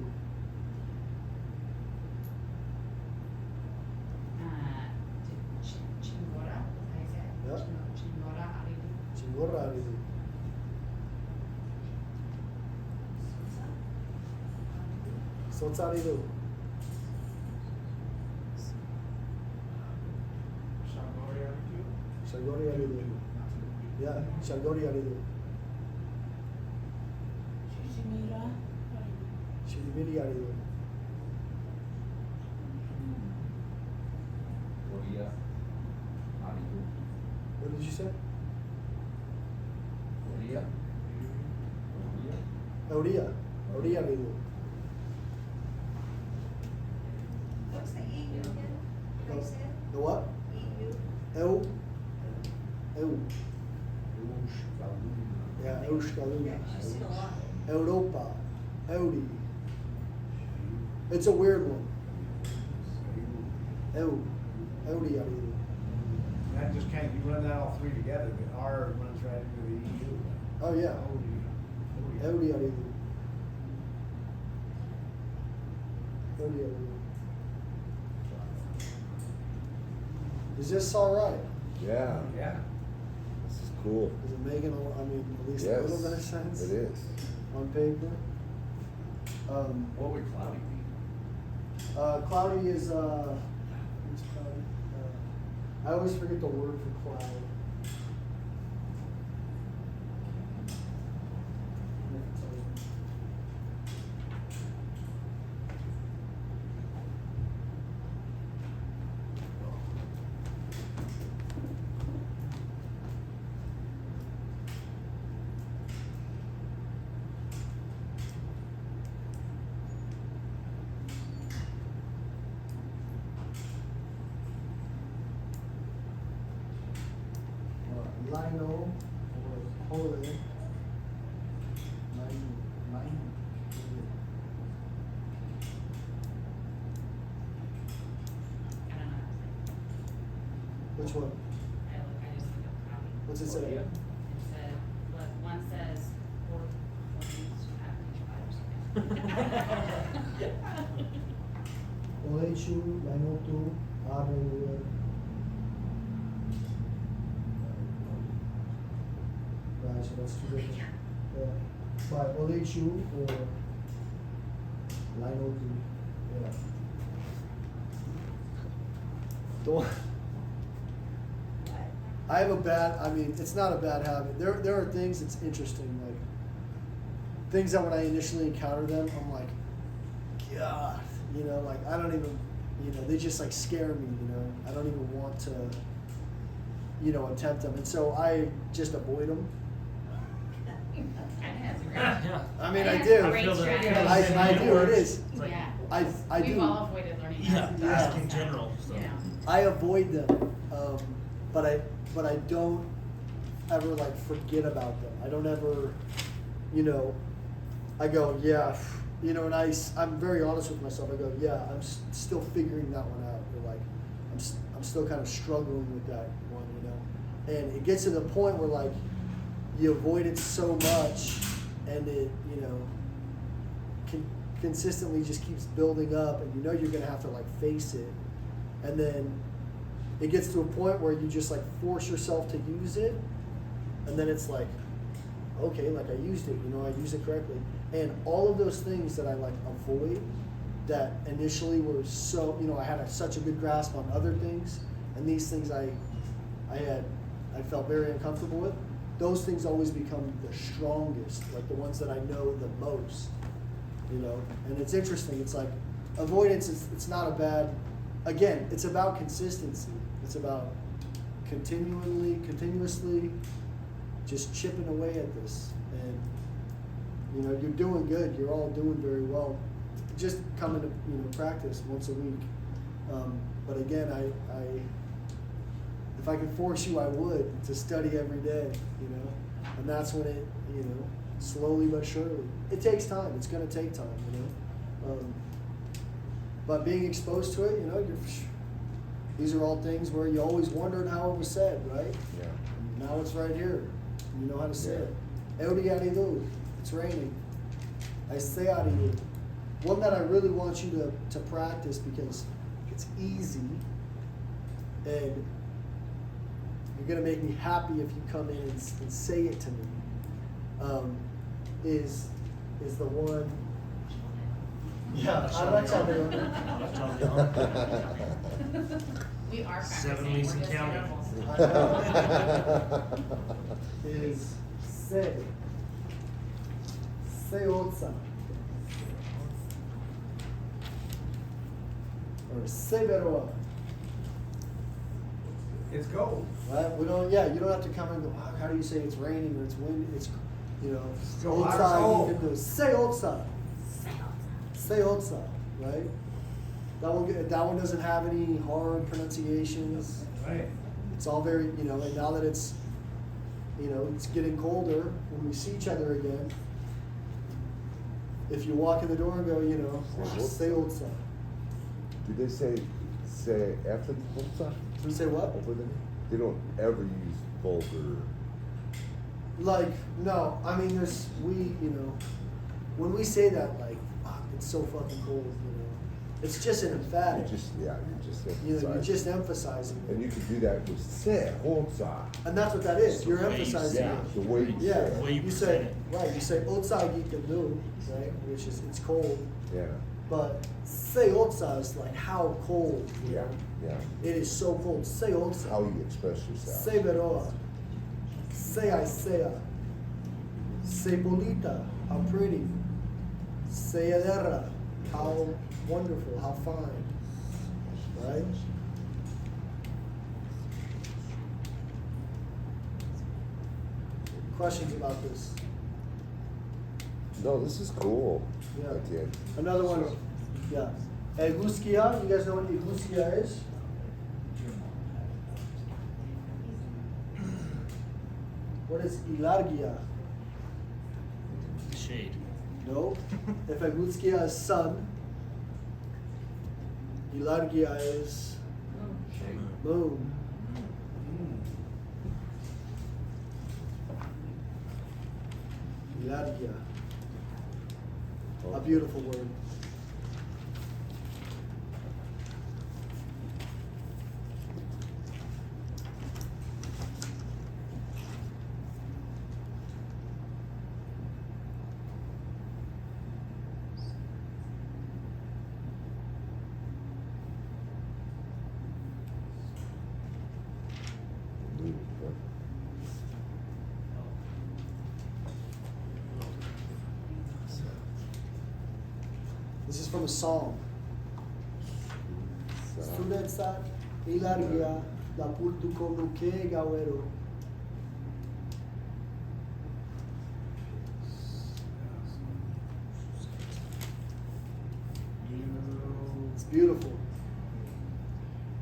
Chingora, how do you say it? Yeah. Chingora aridu. Chingoraridu. Sotsaridu. Shagoriaridu. Yeah, Shagoriaridu. Shimiriaridu. What did you say? Euria. Euriaridu. What's the EU again? How you say it? The what? EU. Eu. Eu. Yeah, Euskaluga. She's seen a lot. Europa. Eudi. It's a weird one. Eu. Euriaridu. That just kind of, you run that all three together, but R runs right into the EU. Oh, yeah. Euriaridu. Euriaridu. Is this all right? Yeah. Yeah. This is cool. Is it making, at least a Yes. little bit of sense? It is. On paper? What would cloudy be? Cloudy is, what's cloudy? I always forget the word for cloud. lino or hole. Line. I don't know how to say Which one? it. I just looked up the copy. What's it say? It said, look, one says, or Olechu, linotu, ardura. Right, so that's two different. By Olechu or linotu. Yeah. Don't. I have a bad, I mean, it's not a bad habit. There are things that's interesting, like things that when I initially encounter them, I'm like, God, you know, like I don't even, you know, they just like scare me, you know. I don't even want to, you know, attempt them. And so I just avoid them. Yeah. I mean, I do. Great strategy. I do, it is. It's like, Yeah. I We've do. all avoided learning yeah, how to do Basque that. in general. So. You know. I avoid them, but I don't ever like forget about them. I don't ever, you know, I go, yeah, you know, and I'm very honest with myself. I go, yeah, I'm still figuring that one out. Or like, I'm still kind of struggling with that one, you know. And it gets to the point where like you avoid it so much, and it, you know, consistently just keeps building up, and you know you're gonna have to like face it, and then it gets to a point where you just like force yourself to use it, and then it's like, okay, like I used it, you know, I used it correctly. And all of those things that I like avoid that initially were so, you know, I had such a good grasp on other things, and these things I felt very uncomfortable with, those things always become the strongest, like the ones that I know the most, you know. And it's interesting, it's like avoidance it's not a bad, again, it's about consistency. It's about continuously just chipping away at this. And, you know, you're doing good. You're all doing very well. Just coming to, you know, practice once a week. But again, if I could force you, I would, to study every day, you know. And that's when it, you know, slowly but surely. It takes time. It's going to take time, you know. But being exposed to it, you know, these are all things where you always wondered how it was said, right? Yeah. Now it's right here. You know how to say Yeah. it. Euriaridu. It's raining. I say aridu. One that I really want you to practice because it's easy and you're gonna make me happy if you come in and say it to me. Is the one. Yeah, We are practicing. 7 weeks We're and just counting. terrible. Is say otsa or say beroa. It's gold. Right? We don't. Yeah, you don't have to come and go. How do you say it's raining or it's windy? It's, you know, So hot as otsa. cold. You can do say otsa. Say otsa. Right? That one doesn't have any hard pronunciations. Right. It's all very, you know, and now that it's, you know, it's getting colder, when we see each other again, if you walk in the door and go, you know, say otsa. Do they say after the Holza We say what? over there? They don't ever use vulgar. Like, no, I mean, you know, when we say that, like, it's so fucking cold, you know. It's just an emphatic. You're You're just emphasizing it. And you can do that with se, Holza. And that's what that is. You're The way you emphasizing say Yeah, it. the way you Yeah, say it. The way you you present say, it. right, you say otsa gitanu, right, which is, it's cold. Yeah, But say otsa is like how cold, you yeah, know. yeah. It is so cold. Say otsa. How you express yourself. Say beroa. Say I say. Say bonita. How pretty. Say adera. How wonderful. How fine. Right? Questions about this? No, this is cool. Yeah. Again. Another one. Yeah. Eguskia. You guys know what eguskia is? What is ilargia? Shade. No. Efegutskia is sun. Ilargia is moon. Ilargia. A beautiful word. This is from a song. Studentzat ilargia lapurtuko nuke gauero. It's beautiful.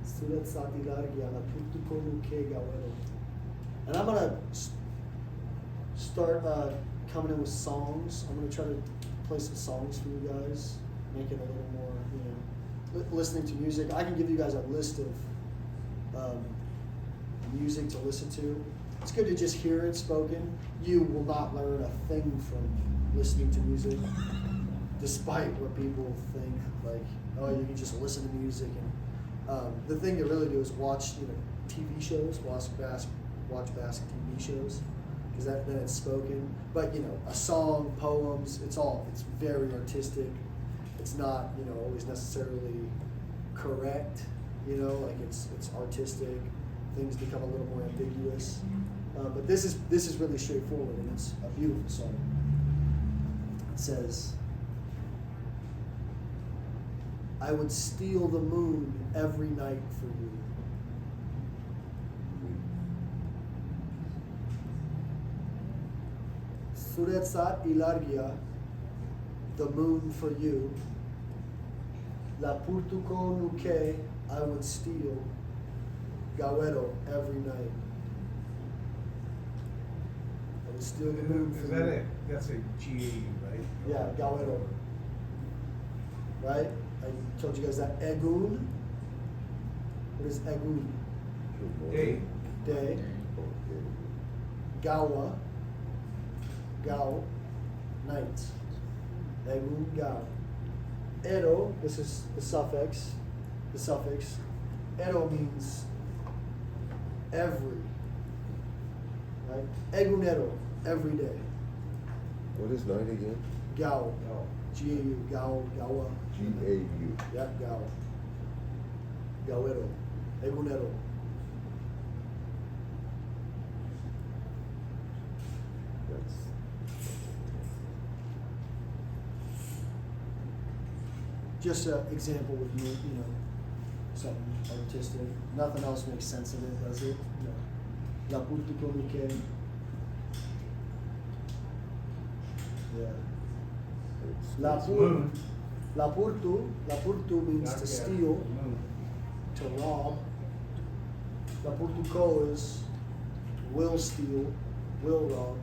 Studentzat ilargia lapurtuko nuke gauero. And I'm gonna start coming in with songs. I'm gonna try to play some songs for you guys. Make it a little more, listening to music. I can give you guys a list of music to listen to. It's good to just hear it spoken. You will not learn a thing from listening to music, despite what people think. Like, oh, you can just listen to music. And the thing to really do is watch, TV shows, watch Basque TV shows, because then it's spoken. But a song, poems, it's very artistic. It's not, always necessarily correct, like it's artistic. Things become a little more ambiguous. But this is really straightforward, and it's a beautiful song. It says, I would steal the moon every night for you. Suretzat ilargia, the moon for you. Lapurtuko nuke, I would steal. Gauero, every night. I would steal the moon Is for that you. it? That's a GAU, right? Yeah, gauero. Right? I told you guys that. Egun. What is egun? Day. Day. Gawa. Gao. Night. Egun gao. Ero, this is the suffix. The suffix. Ero means every. Right? Egunero, every day. What is night again? Gao. No. G-A-U. Gao. Gawa. G-A-U. Yep, Gao. Gauero. Egunero. That's Just an example with something artistic. Nothing else makes sense of it, does it? No. La Purtuko Nuke. Yeah. La It's Pur. moon. La Purtu means to steal, Moon. to rob. La Purtuko is will steal, will rob.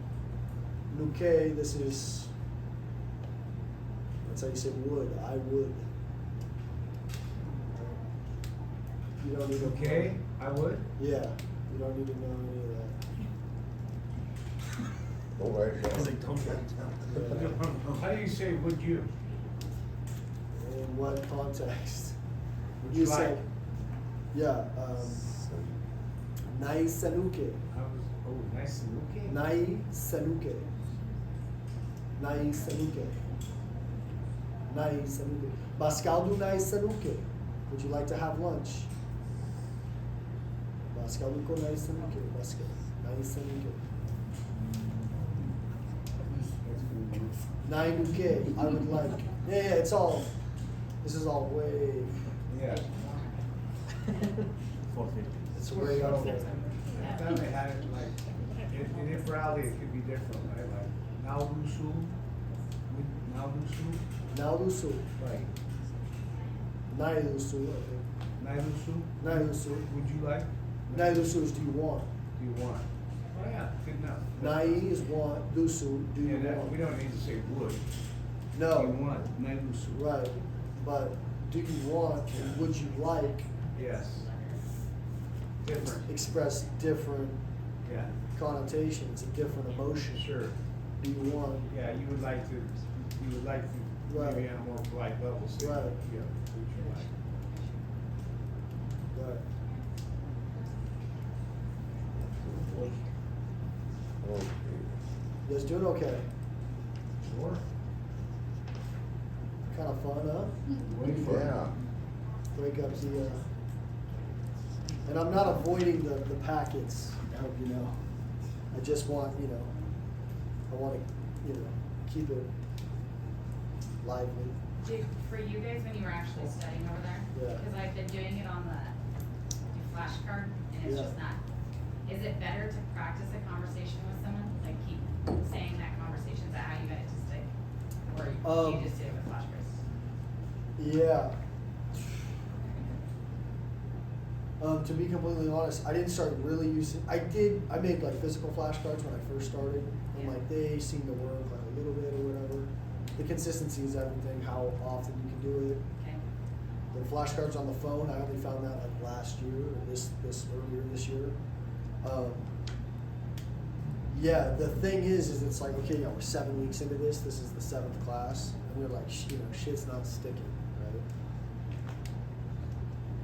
Nuke, this is, that's how you say would, I would. You don't need to. Okay, I would. Yeah, you don't need to know any of that. all right. He's like, don't write down. How do you say would you? In what context? Would you say, like? yeah, Nai Sanuke. Nice and okay. Nai Sanuke. Nai Sanuke. Nai Sanuke. Bascaldu Nai Sanuke. Would you like to have lunch? Bascaldu ko Nai Sanuke. Bascal. Nai Sanuke. Nai Nuke. I would like. Yeah, it's all. This is all way. Yeah. 450. It's way up there. I thought they had it like, in Ifrali it could be different, right? Like, Naurusu. Naurusu. Right. Nailusu, I think. Nailusu. Nailusu. Would you like? Nailusu is do you want? Do you want? Oh, yeah, good enough. Nai is want, dusu, do you Yeah, that, want? we don't need to say would. No. You want, nagusu. Right, but do you want and would you like Yes. Different, express different yeah, connotations, a different emotion? sure. Do you want? Yeah, you would like to, Right. maybe on a more polite level, say, yeah, Right. would you like? Right. Okay. You guys doing okay? Sure. Kind of fun, huh? Yeah. Break up the, and I'm not avoiding the packets, I hope you know. I just want, I want to, keep it lively. For you guys, when you were actually studying over there, Yeah. because I've been doing it on the flashcard, and it's Yeah. just not. Is it better to practice a conversation with someone, like keep saying that conversation? Is that how you got it to stick, or you just did it with flashcards? Yeah. To be completely honest, I didn't start really using, I made like physical flashcards when I first started, and Yeah. like they seem to work like a little bit or whatever. The consistency is everything, how often you can do it. Okay. The flashcards on the phone, I only found that like last year or this earlier this year. Yeah, the thing is it's like, okay, yeah, we're 7 weeks into this. This is the 7th class, and we're like, shit's not sticking, right?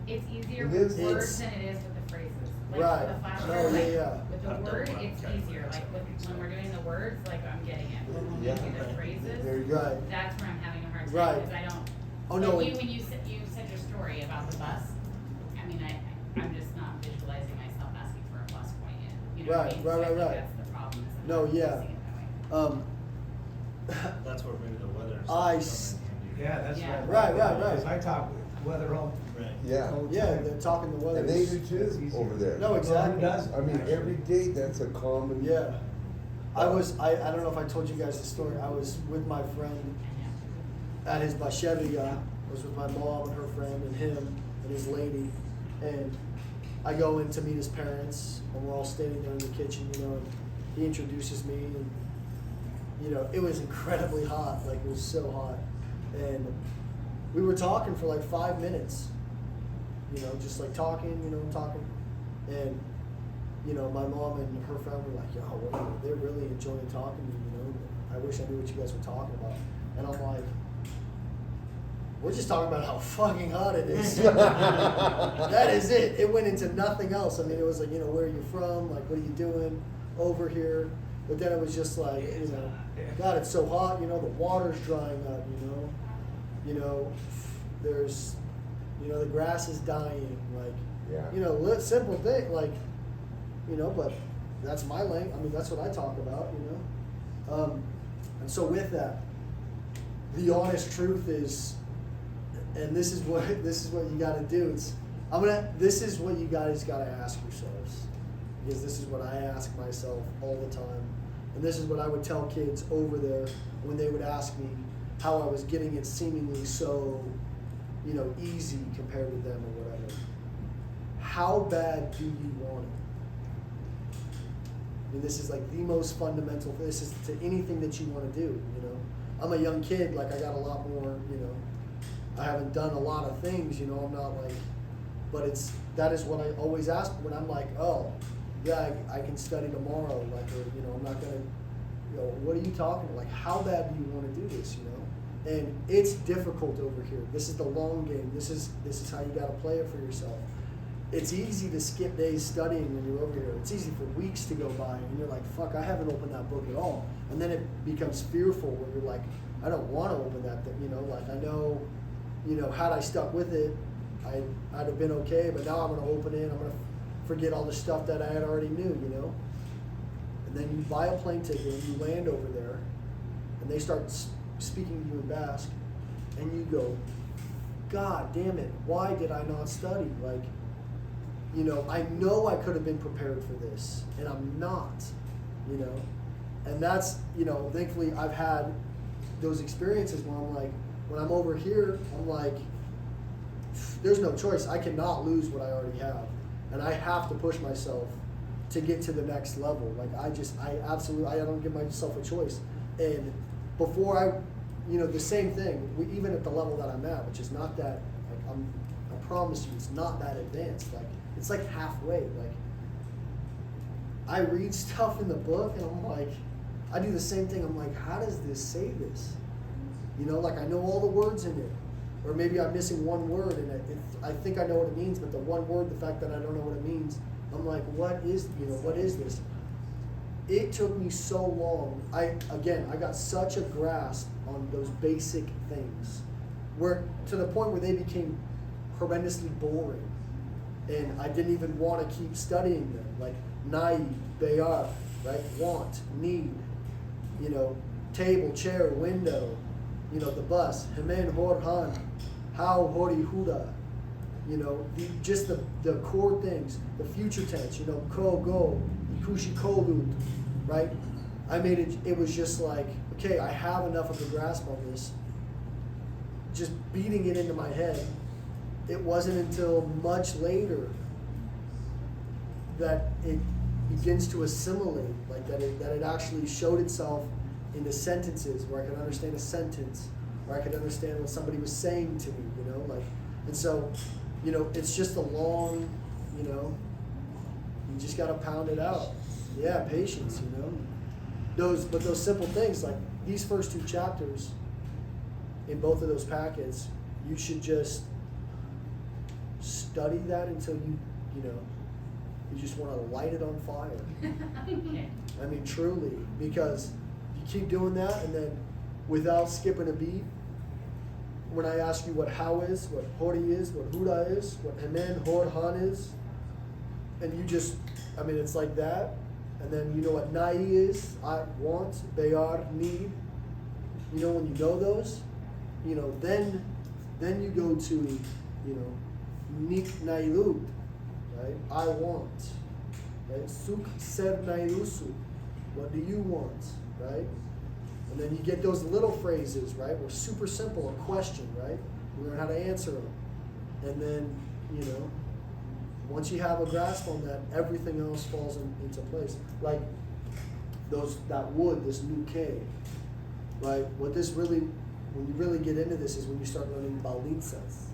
It's easier It with is. words than it is with the phrases. Like Right. with the flashcards, Oh, yeah, like, yeah. with the word, it's easier. Like when we're doing the words, like I'm getting it. But when we Yeah. do the phrases, There you go. Right. that's where I'm having a hard time Right. because I don't. Oh, no, Like it- when you said your story about the bus, I mean, I'm just not visualizing myself asking for a bus point yet. You know what I Right, mean? right, So I right, think right. that's the problem. Is I'm No, not yeah. using it that way. That's where maybe the weather and I stuff come in handy. Yeah, that's Yeah. right. Right. Because I talk weather all. Right. Yeah. Yeah, they're talking the weather. And they do That's too easy. over there. No, exactly. Who doesn't, I mean, actually? every day that's a common. Yeah. I don't know if I told you guys the story. I was with my friend at his Basheviya. I was with my mom and her friend and him and his lady. And I go in to meet his parents, and we're all standing there in the kitchen, and he introduces me, and, it was incredibly hot. Like, it was so hot. And we were talking for like 5 minutes, just like talking. And, my mom and her friend were like, yo, well, they're really enjoying talking to you, I wish I knew what you guys were talking about. And I'm like, we're just talking about how fucking hot it is. That is it. It went into nothing else. I mean, it was like, where are you from? Like, what are you doing over here? But then it was just like, God, it's so hot, the water's drying up, there's, the grass is dying, like, Yeah. simple thing, like, but that's my language. I mean, that's what I talk about, and so with that, the honest truth is, and this is what you got to do. This is what you guys got to ask yourselves, because this is what I ask myself all the time, and this is what I would tell kids over there when they would ask me how I was getting it seemingly so, easy compared to them or whatever. How bad do you want it? I mean, this is like the most fundamental. This is to anything that you want to do. I'm a young kid. Like, I got a lot more. I haven't done a lot of things. I'm not like, but that is what I always ask when I'm like, oh, yeah, I can study tomorrow. Like, or, I'm not gonna. What are you talking about? Like, how bad do you want to do this? And it's difficult over here. This is the long game. This is how you got to play it for yourself. It's easy to skip days studying when you're over here. It's easy for weeks to go by and you're like, fuck, I haven't opened that book at all. And then it becomes fearful where you're like, I don't want to open that thing, like I know, had I stuck with it, I'd have been okay, but now I'm going to open it, I'm going to forget all the stuff that I had already knew, And then you buy a plane ticket and you land over there and they start speaking to you in Basque and you go, God damn it, why did I not study? Like, I know I could have been prepared for this, and I'm not, and that's, thankfully I've had those experiences where I'm like, when I'm over here, I'm like, there's no choice. I cannot lose what I already have, and I have to push myself to get to the next level. Like I don't give myself a choice. And before the same thing, even at the level that I'm at, which is not that, like I promise you, it's not that advanced. Like it's like halfway. Like I read stuff in the book and I'm like, I do the same thing. I'm like, how does this say this? Like I know all the words in it. Or maybe I'm missing one word and I think I know what it means, but the one word, the fact that I don't know what it means, I'm like, what is this? It took me so long. I got such a grasp on those basic things, to the point where they became horrendously boring, and I didn't even want to keep studying them. Like nai, bayar, right? Want, need, table, chair, window, the bus, hemen, hor, han, how, hori, huda. Just the core things, the future tense, ko, go, ikushi, kolut, right? I made it was just like, okay, I have enough of a grasp on this, just beating it into my head. It wasn't until much later that it begins to assimilate, like that it actually showed itself in the sentences, where I could understand a sentence, where I could understand what somebody was saying to me, and so, it's just a long, you just gotta pound it out. Yeah, patience, Those simple things, like these first 2 chapters in both of those packets, you should just study that until you just want to light it on fire. Okay. I mean, truly, because you keep doing that, and then without skipping a beat, when I ask you what how is, what hori is, what huda is, what hemen, hor, han is, and you just, it's like that, and then you know what nai is, I want, bayar, need, when you know those, then you go to, nik nailut, right? I want, right? Suk ser nailusu, what do you want, right? And then you get those little phrases, right? We're super simple, a question, right? We learn how to answer them. And then, once you have a grasp on that, everything else falls into place. Like that wood, this nuke, right? When you really get into this is when you start learning balinsas.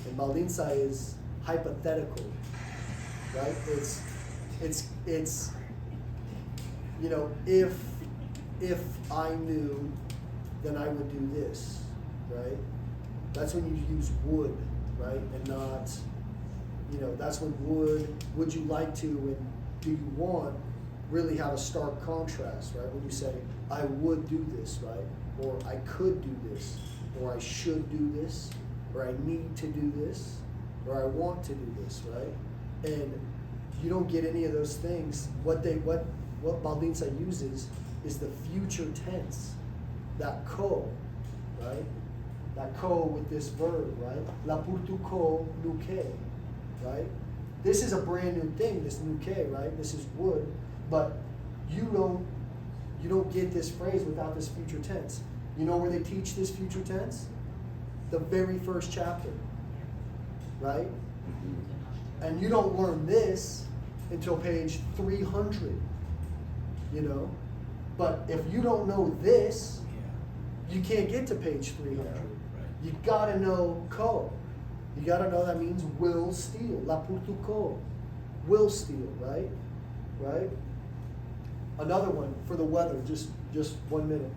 And balinsa is hypothetical, right? It's if I knew, then I would do this, right? That's when you use would, right? And not, that's when would you like to, and do you want, really have a stark contrast, right? When you say, I would do this, right? Or I could do this, or I should do this, or I need to do this, or I want to do this, right? And you don't get any of those things. What Baldinsa uses is the future tense, that ko, right? That ko with this verb, right? La purtu ko nuke, right? This is a brand new thing, this nuke, right? This is wood, but you don't get this phrase without this future tense. You know where they teach this future tense? The very first chapter, right? And you don't learn this until page 300, But if you don't know this, you can't get to page 300. You gotta know ko. You gotta know that means will steal. La purtu ko. Will steal, right? Right? Another one for the weather, just 1 minute.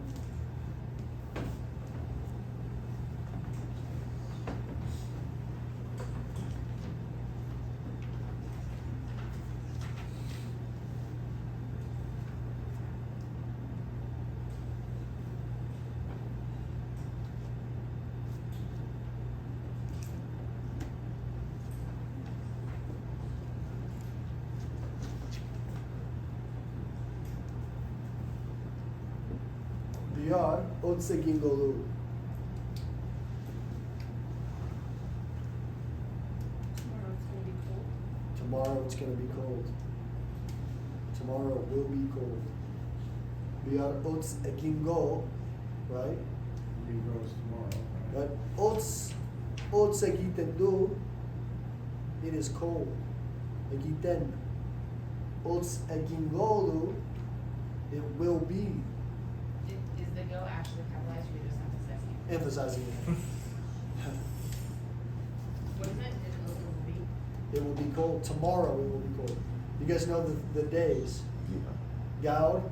Biyar otse gingolu. Tomorrow it's gonna be cold. Tomorrow it's going to be cold. Tomorrow will be cold. Biyar ots egingo, right? Regrows tomorrow. But ots egitendu, it is cold. Egiten. Ots egingolu, it will be. Is the go actually capitalized or you're just emphasizing it? Emphasizing it. What is it? It'll be. It will be cold. Tomorrow it will be cold. You guys know the days. Gaud.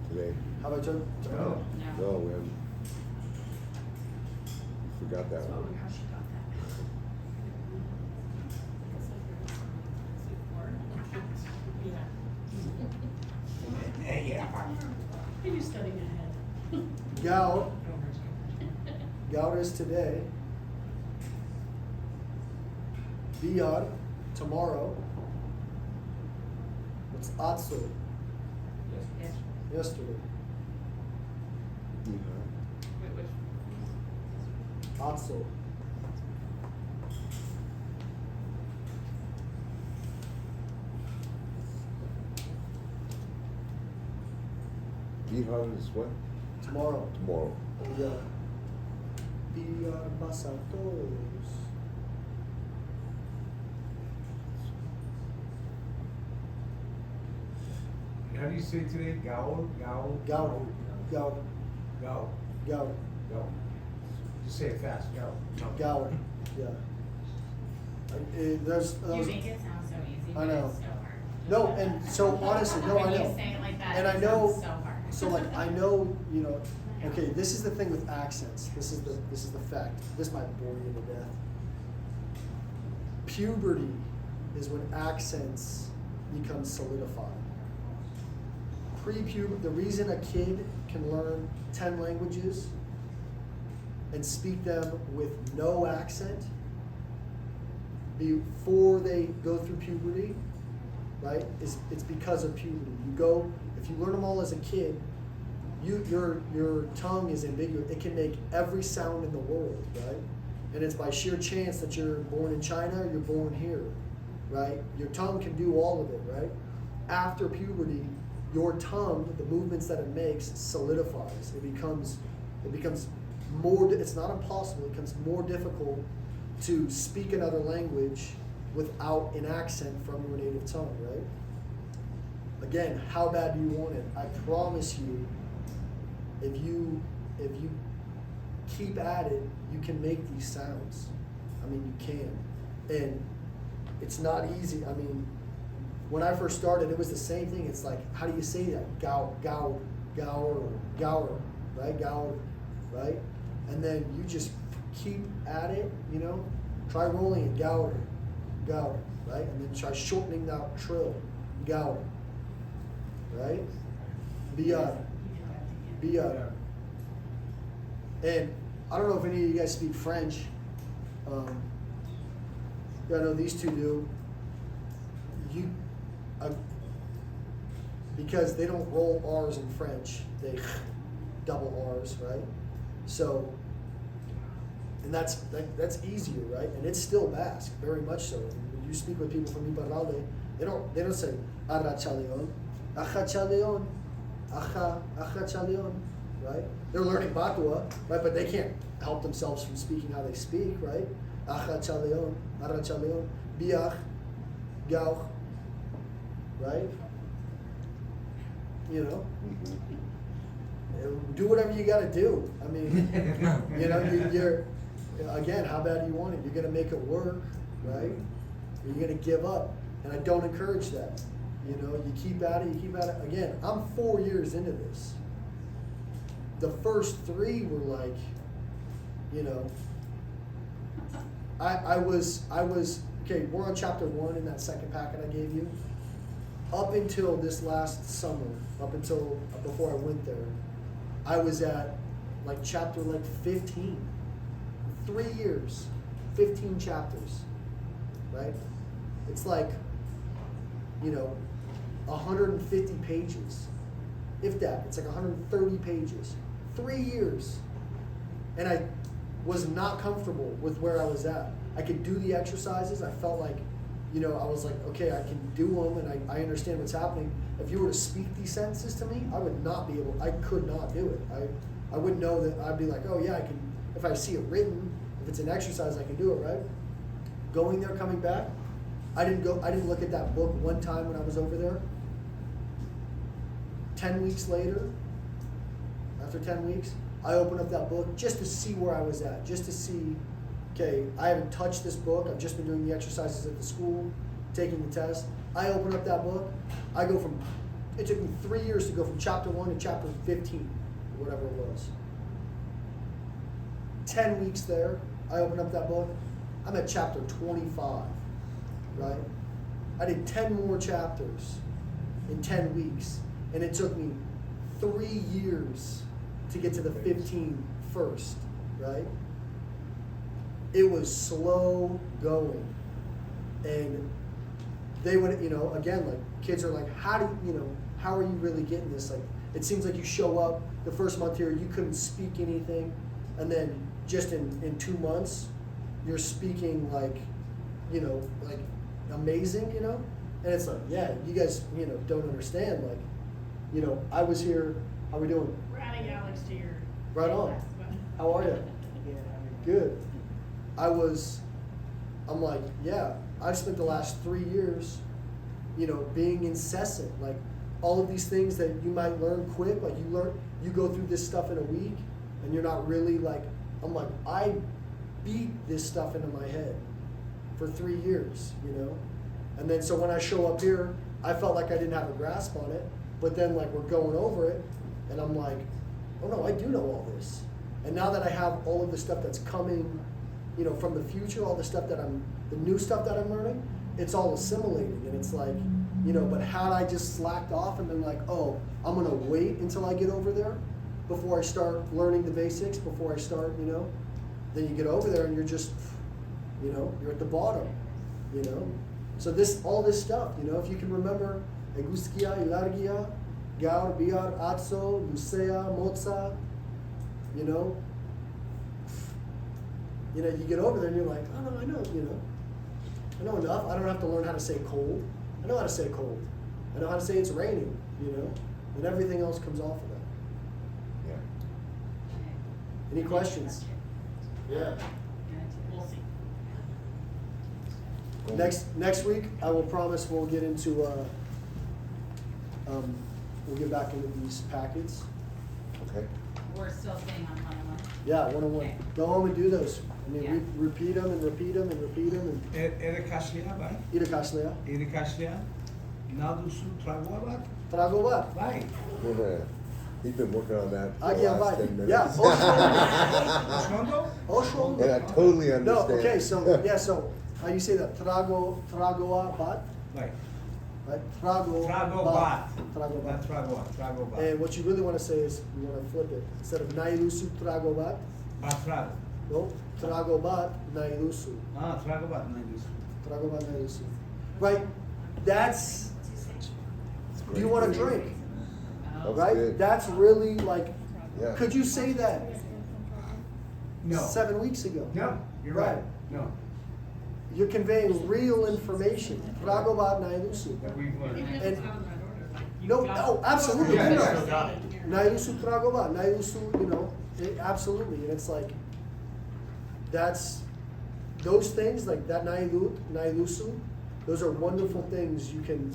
Today. How about tomorrow? No. No, we haven't. Forgot that Oh one. my gosh, you got that. Yeah. Are you studying ahead? Gaud. Gaud is today. Biad, tomorrow. What's Atsu? Yes. Yesterday. Wait, which? Atsu. Bihar is what? Tomorrow. Tomorrow. Yeah. Biad Basatos. How do you say today? Gaul? Gaud. Gaud. Gao? Gaud. Gao. Just say it fast, Gao. Gaud. Yeah. There's. You make it sound so easy, I but know. it's so hard. No, and so honestly, no, I When know. you say it like that, And I it know, sounds so hard. so like, I know, you know, okay, this is the thing with accents. This is the fact. This might bore you to death. Puberty is when accents become solidified. Pre-puberty, the reason a kid can learn 10 languages and speak them with no accent before they go through puberty, right, it's because of puberty. You go, if you learn them all as a kid, your tongue is ambiguous. It can make every sound in the world, right? And it's by sheer chance that you're born in China or you're born here, right? Your tongue can do all of it, right? After puberty, your tongue, the movements that it makes, solidifies. It becomes more, it's not impossible, it becomes more difficult to speak another language without an accent from your native tongue, right? Again, how bad do you want it? I promise you, if you keep at it, you can make these sounds. I mean, you can. And it's not easy. I mean, when I first started, it was the same thing. It's like, how do you say that? Gour, right? Gour, right? And then you just keep at it, you know? Try rolling it, gour, right? And then try shortening that trill, gour, right? Biad. And I don't know if any of you guys speak French. I know these two do. Because they don't roll R's in French, they double R's, right? So, and that's easier, right? And it's still Basque, very much so. When you speak with people from Iparralde, they don't say Arrachaleon, Achachaleon, Achachaleon, right? They're learning Batua, right? But they can't help themselves from speaking how they speak, right? Achachaleon, Arrachaleon, Biach, Gauch, right? You know, do whatever you got to do. I mean, you know, you're again, how bad do you want it? You're gonna make it work, right? You're gonna give up, and I don't encourage that. You know, you keep at it. You keep at it. Again, I'm 4 years into this. The first 3 were like, you know, I was okay. We're on chapter 1 in that second packet I gave you. Up until this last summer, up until before I went there, I was at like chapter 15. 3 years, 15 chapters, right? It's like, you know, 150 pages. If that, it's like 130 pages. 3 years. And I was not comfortable with where I was at. I could do the exercises. I felt like, you know, I was like, okay, I can do them and I understand what's happening. If you were to speak these sentences to me, I would not be able, I could not do it. I wouldn't know that. I'd be like, oh yeah, I can, if I see it written, if it's an exercise, I can do it, right? Going there, coming back, I didn't look at that book one time when I was over there. 10 weeks later, after 10 weeks, I opened up that book just to see where I was at, just to see, okay, I haven't touched this book, I've just been doing the exercises at the school, taking the test. I open up that book, I go from, it took me 3 years to go from chapter 1 to chapter 15, or whatever it was. 10 weeks there, I open up that book, I'm at chapter 25, right? I did 10 more chapters in 10 weeks, and it took me 3 years to get to the 15 first, right? It was slow going. And they would, you know, again, like kids are like, how are you really getting this? Like, it seems like you show up the first month here, you couldn't speak anything, and then just in 2 months, you're speaking like, you know, like amazing, you know? And it's like, yeah, you guys, you know, don't understand. Like, you know, I was here, how we doing? We're adding Alex to your. Right on. list, but- How are you? Good. I'm like, yeah, I've spent the last 3 years, you know, being incessant. Like, all of these things that you might learn quick, like you go through this stuff in a week, and you're not really like, I'm like, I beat this stuff into my head for 3 years, you know? And then so when I show up here, I felt like I didn't have a grasp on it, but then like we're going over it, and I'm like, oh no, I do know all this. And now that I have all of the stuff that's coming, you know, from the future, all the stuff the new stuff that I'm learning, it's all assimilating. And it's like, you know, but had I just slacked off and been like, oh, I'm gonna wait until I get over there before I start learning the basics, before I start, you know, then you get over there and you're just, you know, you're at the bottom, you know. So all this stuff, you know, if you can remember, eguskia, ilargia, gaur, biar, atzo, lucea, moza, you know, you get over there and you're like, oh no, I know, you know, I know enough. I don't have to learn how to say cold. I know how to say cold. I know how to say it's raining, you know, and everything else comes off of that. Yeah. Any questions? Yeah. We'll see. Next week, I will promise we'll get into, we'll get back into these packets. Okay. We're still staying on 101. Yeah, one-on-one. Okay. Go home and do those. I mean, Yeah. repeat them and repeat them and repeat them and Irakaslea, bai? irakaslea. Irakaslea, naduzu tragoa bat, Trago bat. bai. He's been working on that for the Agia last bat. 10 minutes. Yeah. Oshondo? Osho. And I totally No, understand. okay, so how you say that? Tragoa bat, Bai. right? Trago Trago bat. bat. Trago Not bat. tragoa bat. And what you really want to say is you want to flip it. Instead of nailusu trago bat, Batrago. no, trago bat nailusu. Trago bat, naduzu. Trago bat nailusu. Right? That's. It's Do you great. want a drink? That's Right? good. That's really like. Yeah. Could you say that No. 7 weeks ago? No, you're right. No, You're conveying real information. Trago bat nailusu. that we've learned. Even if And- it's not in that order, like. you No, got no, it. absolutely. Yeah, you yeah. know. Still got it. Nailusu trago bat, nailusu, you know, absolutely. And it's like, that's, those things, like that nailusu, those are wonderful things you can,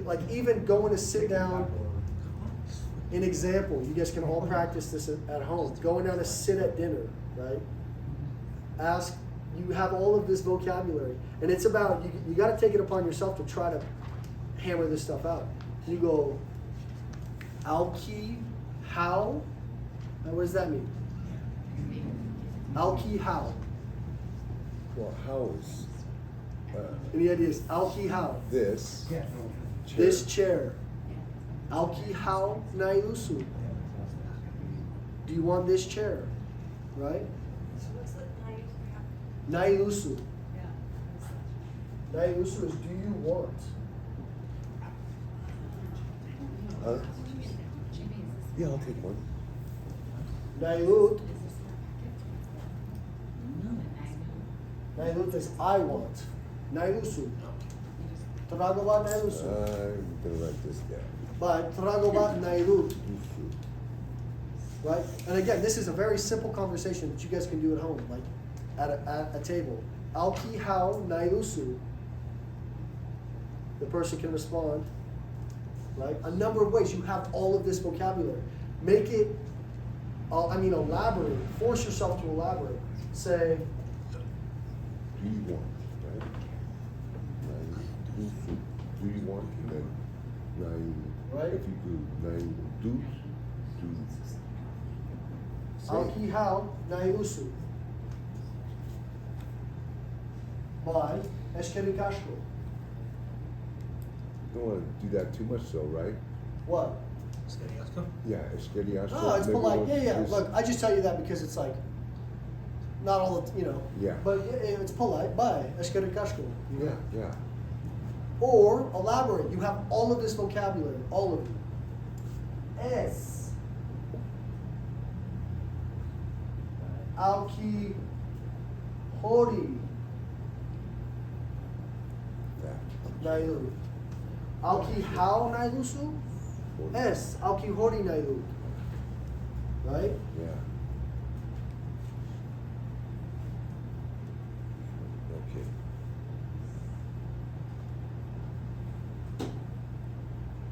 like even going to sit down, an example, you guys can all practice this at home, going down to sit at dinner, right? Ask, you have all of this vocabulary, and it's about, you gotta take it upon yourself to try to hammer this stuff out. You go, Alki, how? Now, what does that mean? Alki, how? Well, how is Any ideas? Alki, how? this Yeah. chair? This chair. Alki, how? Nailusu. Do you want this chair? Right? Nailusu. Nailusu is do you want? Huh? Yeah, I'll take one. Nailut. Nailut is I want. Nailusu. Tragabat nailusu. I'm gonna write this down. But tragabat nailut. Right? And again, this is a very simple conversation that you guys can do at home, like at a table. Alki how nailusu. the person can respond, right? A number of ways. You have all of this vocabulary. Make it, elaborate. Force yourself to elaborate. Say, Do you want, right? Do you want? And then, Right. if you do, do. Alki hao naiusu. By Eshkerikashko. Don't want to do that too much though, right? What? Yeah, eskeriasko. Oh, it's maybe polite. we'll Yeah. just- Look, I just tell you that because it's like, not all the, Yeah. But it's polite. By Eshkerikashko. Yeah. Or elaborate. You have all of this vocabulary, all of you. Es. Alki hori That. nailu. Alki hao nailusu? Es. Alki hori nailu. Right? Yeah. Okay.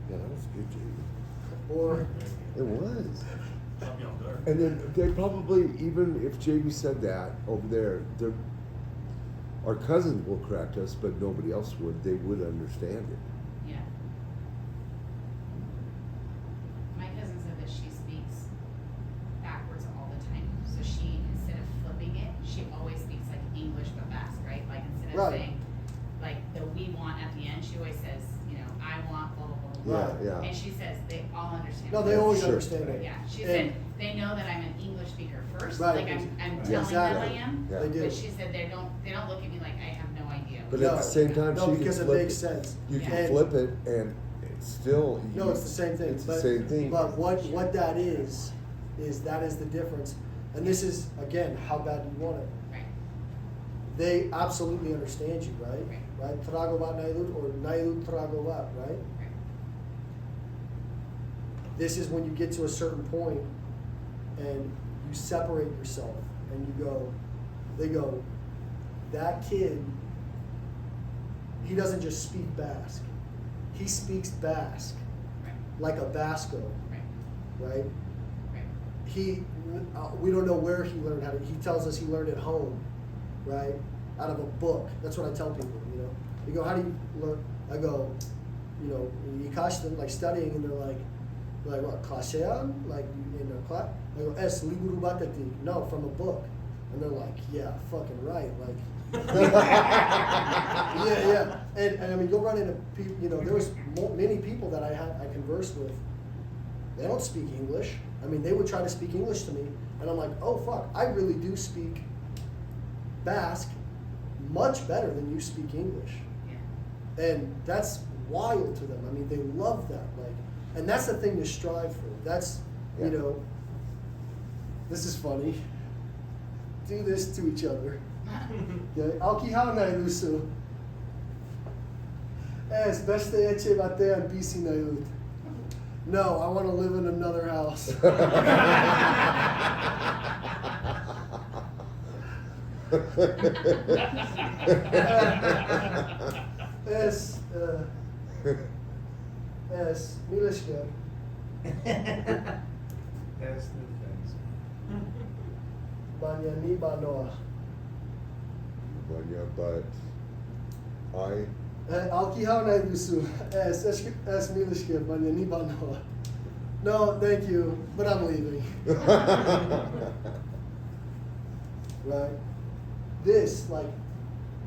Yeah, that was good, JB. Or It was. Caught me off guard. And then they probably, even if JB said that over there, our cousins will correct us, but nobody else would. They would understand it. Yeah. My cousin said that she speaks backwards all the time. So she, instead of flipping it, she always speaks like English but Basque, right? Like instead of Right. saying like the we want at the end, she always says, I want blah blah blah blah. Right. Yeah. And she says they all understand. no, what they I'm always Sure. understand it. Yeah, she And- said they know that I'm an English speaker first, Right. like I'm Yeah, telling them I exactly. am. Yeah. They do. But she said they don't look at me like I have no idea. But No. at the same time, No, she because can it flip makes sense. You can And- flip it, and it's still. No, it's the same thing. It's the but, same thing. But what that is that is the difference. And this is, again, how bad you want it. Right. They absolutely understand you, right? Right? Tragovat nailut or nailut tragovat, right? Right. This is when you get to a certain point and you separate yourself and they go, that kid, he doesn't just speak Basque. He speaks Basque Right. like a Basco, Right. right? Right. We don't know where he learned how to, he tells us he learned at home, right? Out of a book. That's what I tell people, They go, how do you learn? I go, you catch them like studying and they're like what, Klasea? Like in a class? I go, es liburu badakigu. No, from a book. And they're like, yeah, fucking right. Like, yeah. And I mean, you'll run into people, there was many people that I conversed with. They don't speak English. I mean, they would try to speak English to me, and I'm like, oh fuck, I really do speak Basque much better than you speak English. Yeah. And that's wild to them. I mean, they love that. Like, and that's the thing to strive for. That's, Yeah. This is funny. Do this to each other. Okay? Alki hao nailusu. Es beste eche batean bizi nailut. No, I want to live in another house. Es milishka. That's the things. Banyani banoa. But I. Alki hao nailusu. Es milishka. Banyani banoa. No, thank you, but I'm leaving. Right? This, like,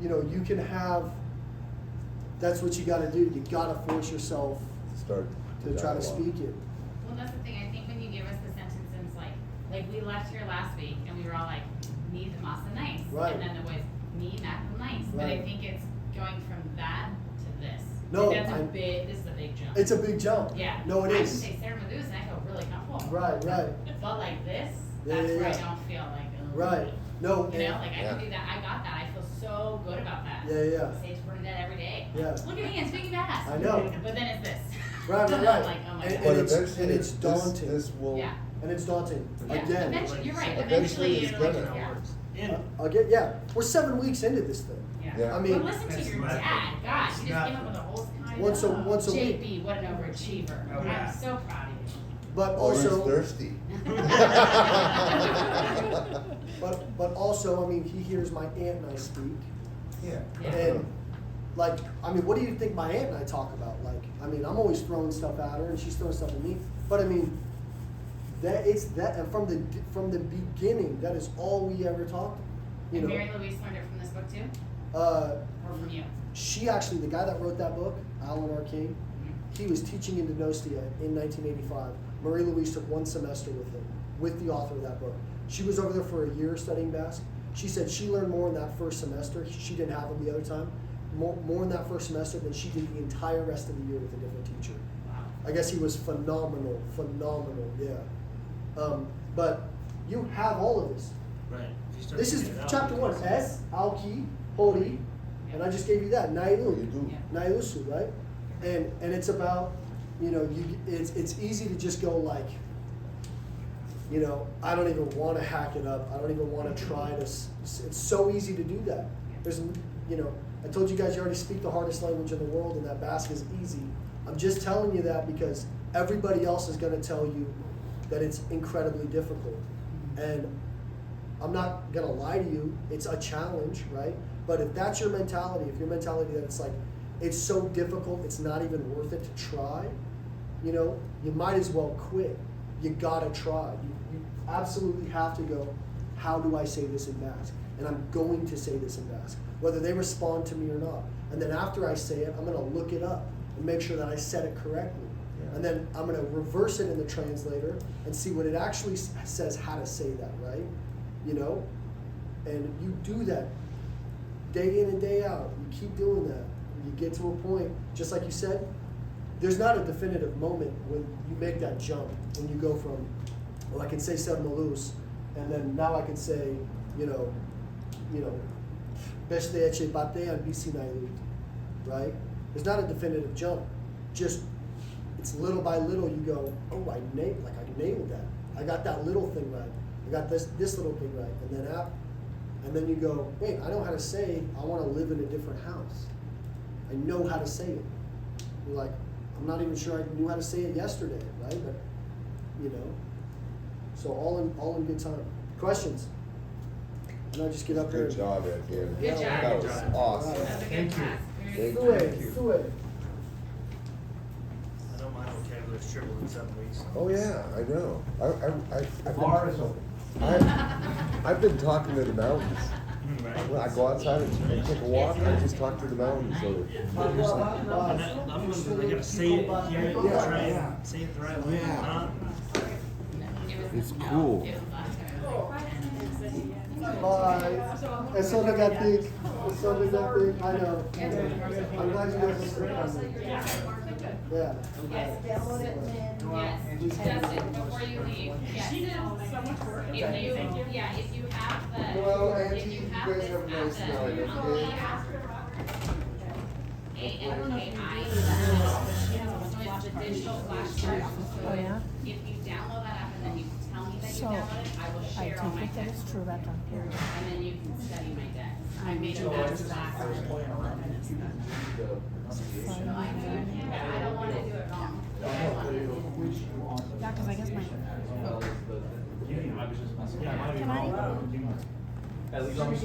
you can have, that's what you gotta do. You gotta force yourself Start to try to dialogue. speak it. Well, that's the thing, I think when you give us the sentences, like we left here last week and we were all like, need masa nice. Right. And then it was, need mackerel nice. But I Right. think it's going from that to this. No, Like, this is a big jump. It's a big jump. Yeah. No, it I is. can say Sarah Madouz and I feel really comfortable. Right. But like this, Yeah, that's yeah, where yeah. I don't feel like, oh. Right. No, Like I Yeah. can do that, I got that, I feel so good about that. Yeah. I say to Bernadette every day. Yeah. Look at me, I'm speaking fast. I know. But then it's this. Right. I'm like, oh my And- God. But it's- eventually, and it's daunting. This will. Yeah. And it's daunting. Yeah, Again. eventually, you're right, Eventually eventually it's you're like, gonna. yeah. Again, yeah. We're 7 weeks into this thing. Yeah. Yeah. I mean- But listen to That's your not- dad, God, it's he just not- came up with a whole kind once a week. JB, what an overachiever. Oh, yeah. I'm so proud of you. But Oh, he's also, thirsty. but also, I mean, he hears my aunt and I speak, Yeah. Yeah. and like, I mean, what do you think my aunt and I talk about? Like, I mean, I'm always throwing stuff at her, and she's throwing stuff at me. But I mean, and from the beginning, that is all we ever talked. You And know, Mary Louise learned it from this book too? uh, Or from you? she actually, the guy that wrote that book, Alan R. King, he was teaching in Donostia in 1985. Marie Louise took one semester with him, with the author of that book. She was over there for a year studying Basque. She said she learned more in that first semester. She didn't have him the other time. More in that first semester than she did the entire rest of the year with a different teacher. Wow. I guess he was phenomenal, yeah. But you have all of this. Right. If you start This is figuring it out, chapter 1. because- Es, Alki, Hori, and I just gave you that. Nailu. You do. Yeah. Nailusu, right? And it's about, you know, it's easy to just go like, you know, I don't even want to hack it up. I don't even want to try to. It's so easy to do that. There's, you know, I told you guys you already speak the hardest language in the world, and that Basque is easy. I'm just telling you that because everybody else is going to tell you that it's incredibly difficult. And I'm not going to lie to you. It's a challenge, right? But if that's your mentality, if your mentality that it's like, it's so difficult, it's not even worth it to try, you know, you might as well quit. You gotta try. You absolutely have to go, how do I say this in Basque? And I'm going to say this in Basque, whether they respond to me or not. And then after I say it, I'm gonna look it up and make sure that I said it correctly. Yeah. And then I'm gonna reverse it in the translator and see what it actually says how to say that, right? You know? And you do that day in and day out. You keep doing that. You get to a point, just like you said, there's not a definitive moment when you make that jump, when you go from, well, I can say Ser Malus, and then now I can say, you know, Beste Eche Bate and Bisi Nailut, right? There's not a definitive jump. Just, it's little by little you go, oh, I nailed that. I got that little thing right. I got this little thing right. And then you go, wait, I know how to say, I want to live in a different house. I know how to say it. You're like, I'm not even sure I knew how to say it yesterday, right? But, you know, so all in good time. Questions? And I just get up there. Good job, Etienne. Good job. That was awesome. That was a good Thank you. class. Thank Very you. good. Thank you. Sue. I know my vocabulary's tripled in 7 weeks. Oh, yeah, I know. The bar is open. I've been talking to the mountains. Right. When I go outside and take a walk, I just talk to the mountains. So I gotta say it, hear it, Yeah. try and say it the right way. Yeah. Not. it's cool. It was last time. Bye. Eso negative. Eso negative. I know. I'm glad you guys are so yeah. I'm glad. Yes, Justin, before you leave, yes. She did so much work. If you have the, Well, if Auntie, you you have guys this have a nice at night, the, okay? AMKI, so it's the digital flashcard. So if you download that app and then you tell me that you downloaded it, I will share all my text. true, that's on here. And then you can study my deck. I made a math class. So I don't wanna do it wrong. I wanna do it. Yeah, cause I guess my. I was just messing around. Can I? At least I'm